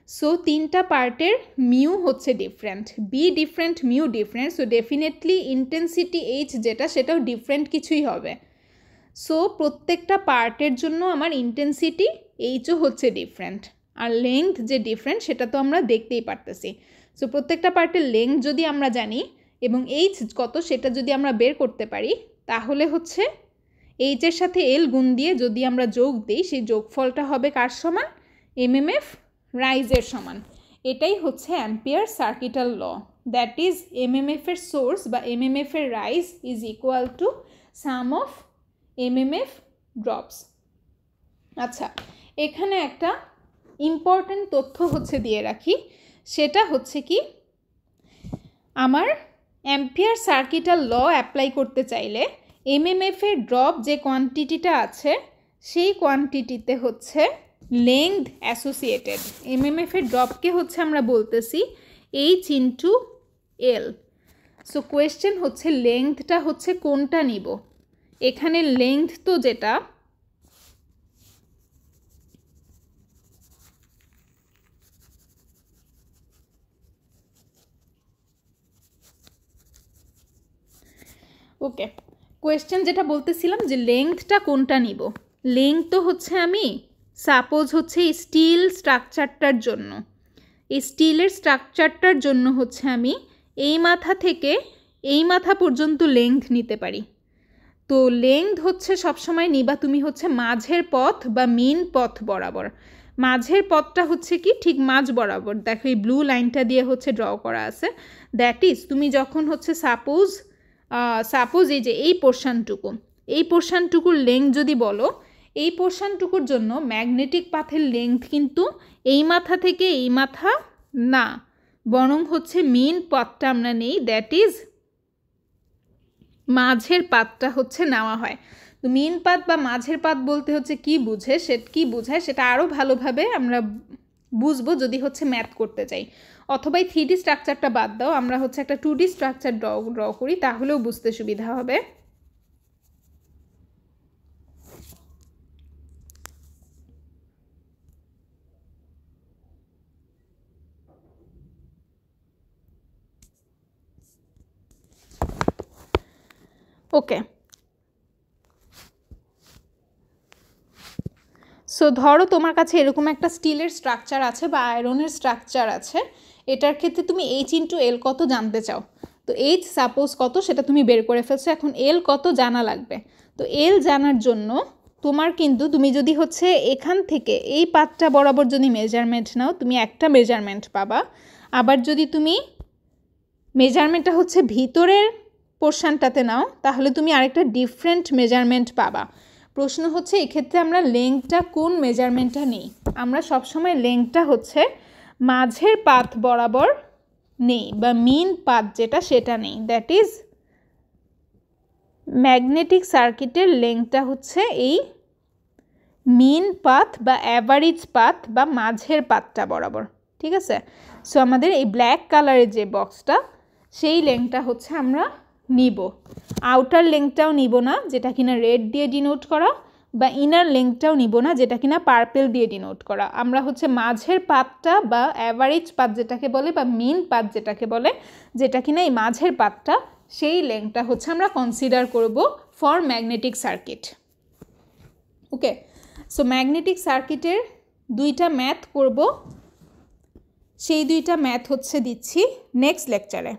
সো 3টা পার্টের মিউ হচ্ছে different, B different, mu different. So definitely intensity H যেটা সেটাও ডিফারেন্ট কিছুই হবে। সো প্রত্যেকটা পার্টের জন্য আমার ইন্টেন্সিটি এইচও হচ্ছে ডিফারেন্ট, আর লেংথ যে ডিফারেন্ট সেটা তো আমরা দেখতেই পারতেছি। সো প্রত্যেকটা পার্টের লেংথ যদি আমরা জানি এবং এইচ কত সেটা যদি আমরা বের করতে পারি, তাহলে হচ্ছে এইচের সাথে এল গুণ দিয়ে যদি আমরা যোগ দিই, সেই যোগফলটা হবে কার সমান? এমএমএফ রাইজের সমান। এটাই হচ্ছে ampere circuital law, that is এমএমএফের সোর্স বা এমএমএফের rise is equal to sum of MMF drops. আচ্ছা, এখানে একটা ইম্পর্ট্যান্ট তথ্য হচ্ছে দিয়ে রাখি, সেটা হচ্ছে কি, আমার অ্যাম্পিয়ার সার্কিটাল ল অ্যাপ্লাই করতে চাইলে এমএমএফের ড্রপ যে কোয়ান্টিটিটা আছে সেই কোয়ান্টিটিতে হচ্ছে লেংথ অ্যাসোসিয়েটেড। এমএমএফের ড্রপকে হচ্ছে আমরা বলতেছি এইচ ইন্টু এল। সো কোয়েশ্চেন হচ্ছে লেংথটা হচ্ছে কোনটা নিব। এখানে লেংথ তো যেটা ওকে, কোয়েশ্চেন যেটা বলতেছিলাম যে লেংথটা কোনটা নিব। লেংথ তো হচ্ছে আমি সাপোজ হচ্ছে স্টিল স্ট্রাকচারটার জন্য, এই স্টিলের স্ট্রাকচারটার জন্য হচ্ছে আমি এই মাথা থেকে এই মাথা পর্যন্ত লেংথ নিতে পারি। তো লেংথ হচ্ছে সবসময় নিবা তুমি হচ্ছে মাঝের পথ বা মেন পথ বরাবর। মাঝের পথটা হচ্ছে কি ঠিক মাঝ বরাবর, দেখো এই ব্লু লাইনটা দিয়ে হচ্ছে ড্র করা আছে। দ্যাট ইজ তুমি যখন হচ্ছে সাপোজ এই যে এই পোর্শনটুকুর লেংথ যদি বলো, এই পোর্শনটুকুর জন্য ম্যাগনেটিক পাথের লেংথ কিন্তু এই মাথা থেকে এই মাথা না, বরং হচ্ছে মেন পথটা আমরা নেই, দ্যাট ইজ মাঝের পাতটা হচ্ছে নেওয়া হয়। তো মেন পাত বা মাঝের পাত বলতে হচ্ছে কি বোঝায় সেটা আরও ভালোভাবে আমরা বুঝবো যদি হচ্ছে ম্যাথ করতে চাই, অথবা এই 3D স্ট্রাকচারটা বাদ দাও, আমরা হচ্ছে একটা 2D স্ট্রাকচার ড্র করি, তাহলেও বুঝতে সুবিধা হবে। ওকে, সো ধরো তোমার কাছে এরকম একটা স্টিলের স্ট্রাকচার আছে বা আয়রনের স্ট্রাকচার আছে, এটার ক্ষেত্রে তুমি এইচ ইন্টু এল কত জানতে চাও। তো এইচ সাপোজ কত সেটা তুমি বের করে ফেলছো, এখন এল কত জানা লাগবে। তো এল জানার জন্য তোমার কিন্তু তুমি যদি হচ্ছে এখান থেকে এই পাতটা বরাবর যদি মেজারমেন্ট নাও, তুমি একটা মেজারমেন্ট পাবা। আবার যদি তুমি মেজারমেন্টটা হচ্ছে ভিতরের পোর্শনটাতে নাও, তাহলে তুমি আরেকটা ডিফারেন্ট মেজারমেন্ট পাবা। প্রশ্ন হচ্ছে এক্ষেত্রে আমরা লেংথটা কোন মেজারমেন্টটা নিই। আমরা সবসময় লেংথটা হচ্ছে মাঝের পাত বরাবর নেই বা মেন পাত যেটা সেটা নেই, দ্যাট ইজ ম্যাগনেটিক সার্কিটের লেংথটা হচ্ছে এই মেন পাথ বা অ্যাভারেজ পাথ বা মাঝের পাতটা বরাবর, ঠিক আছে। সো আমাদের এই ব্ল্যাক কালারের যে বক্সটা সেই লেংথটা হচ্ছে আমরা নিব। আউটার লেংথটাও নিব না যেটা কিনা রেড দিয়ে ডিনোট করা, বা ইনার লেংথটাও নিব না যেটা কিনা পার্পেল দিয়ে ডিনোট করা। আমরা হচ্ছে মাঝের পাতটা বা অ্যাভারেজ পাত যেটাকে বলে বা মেন পাত যেটাকে বলে, যেটা কিনা এই মাঝের পাতটা, সেই লেংথটা হচ্ছে আমরা কনসিডার করব for magnetic circuit. Okay, so magnetic সার্কিটের দুইটা ম্যাথ করব, সেই দুইটা ম্যাথ হচ্ছে দিচ্ছি নেক্সট লেকচারে।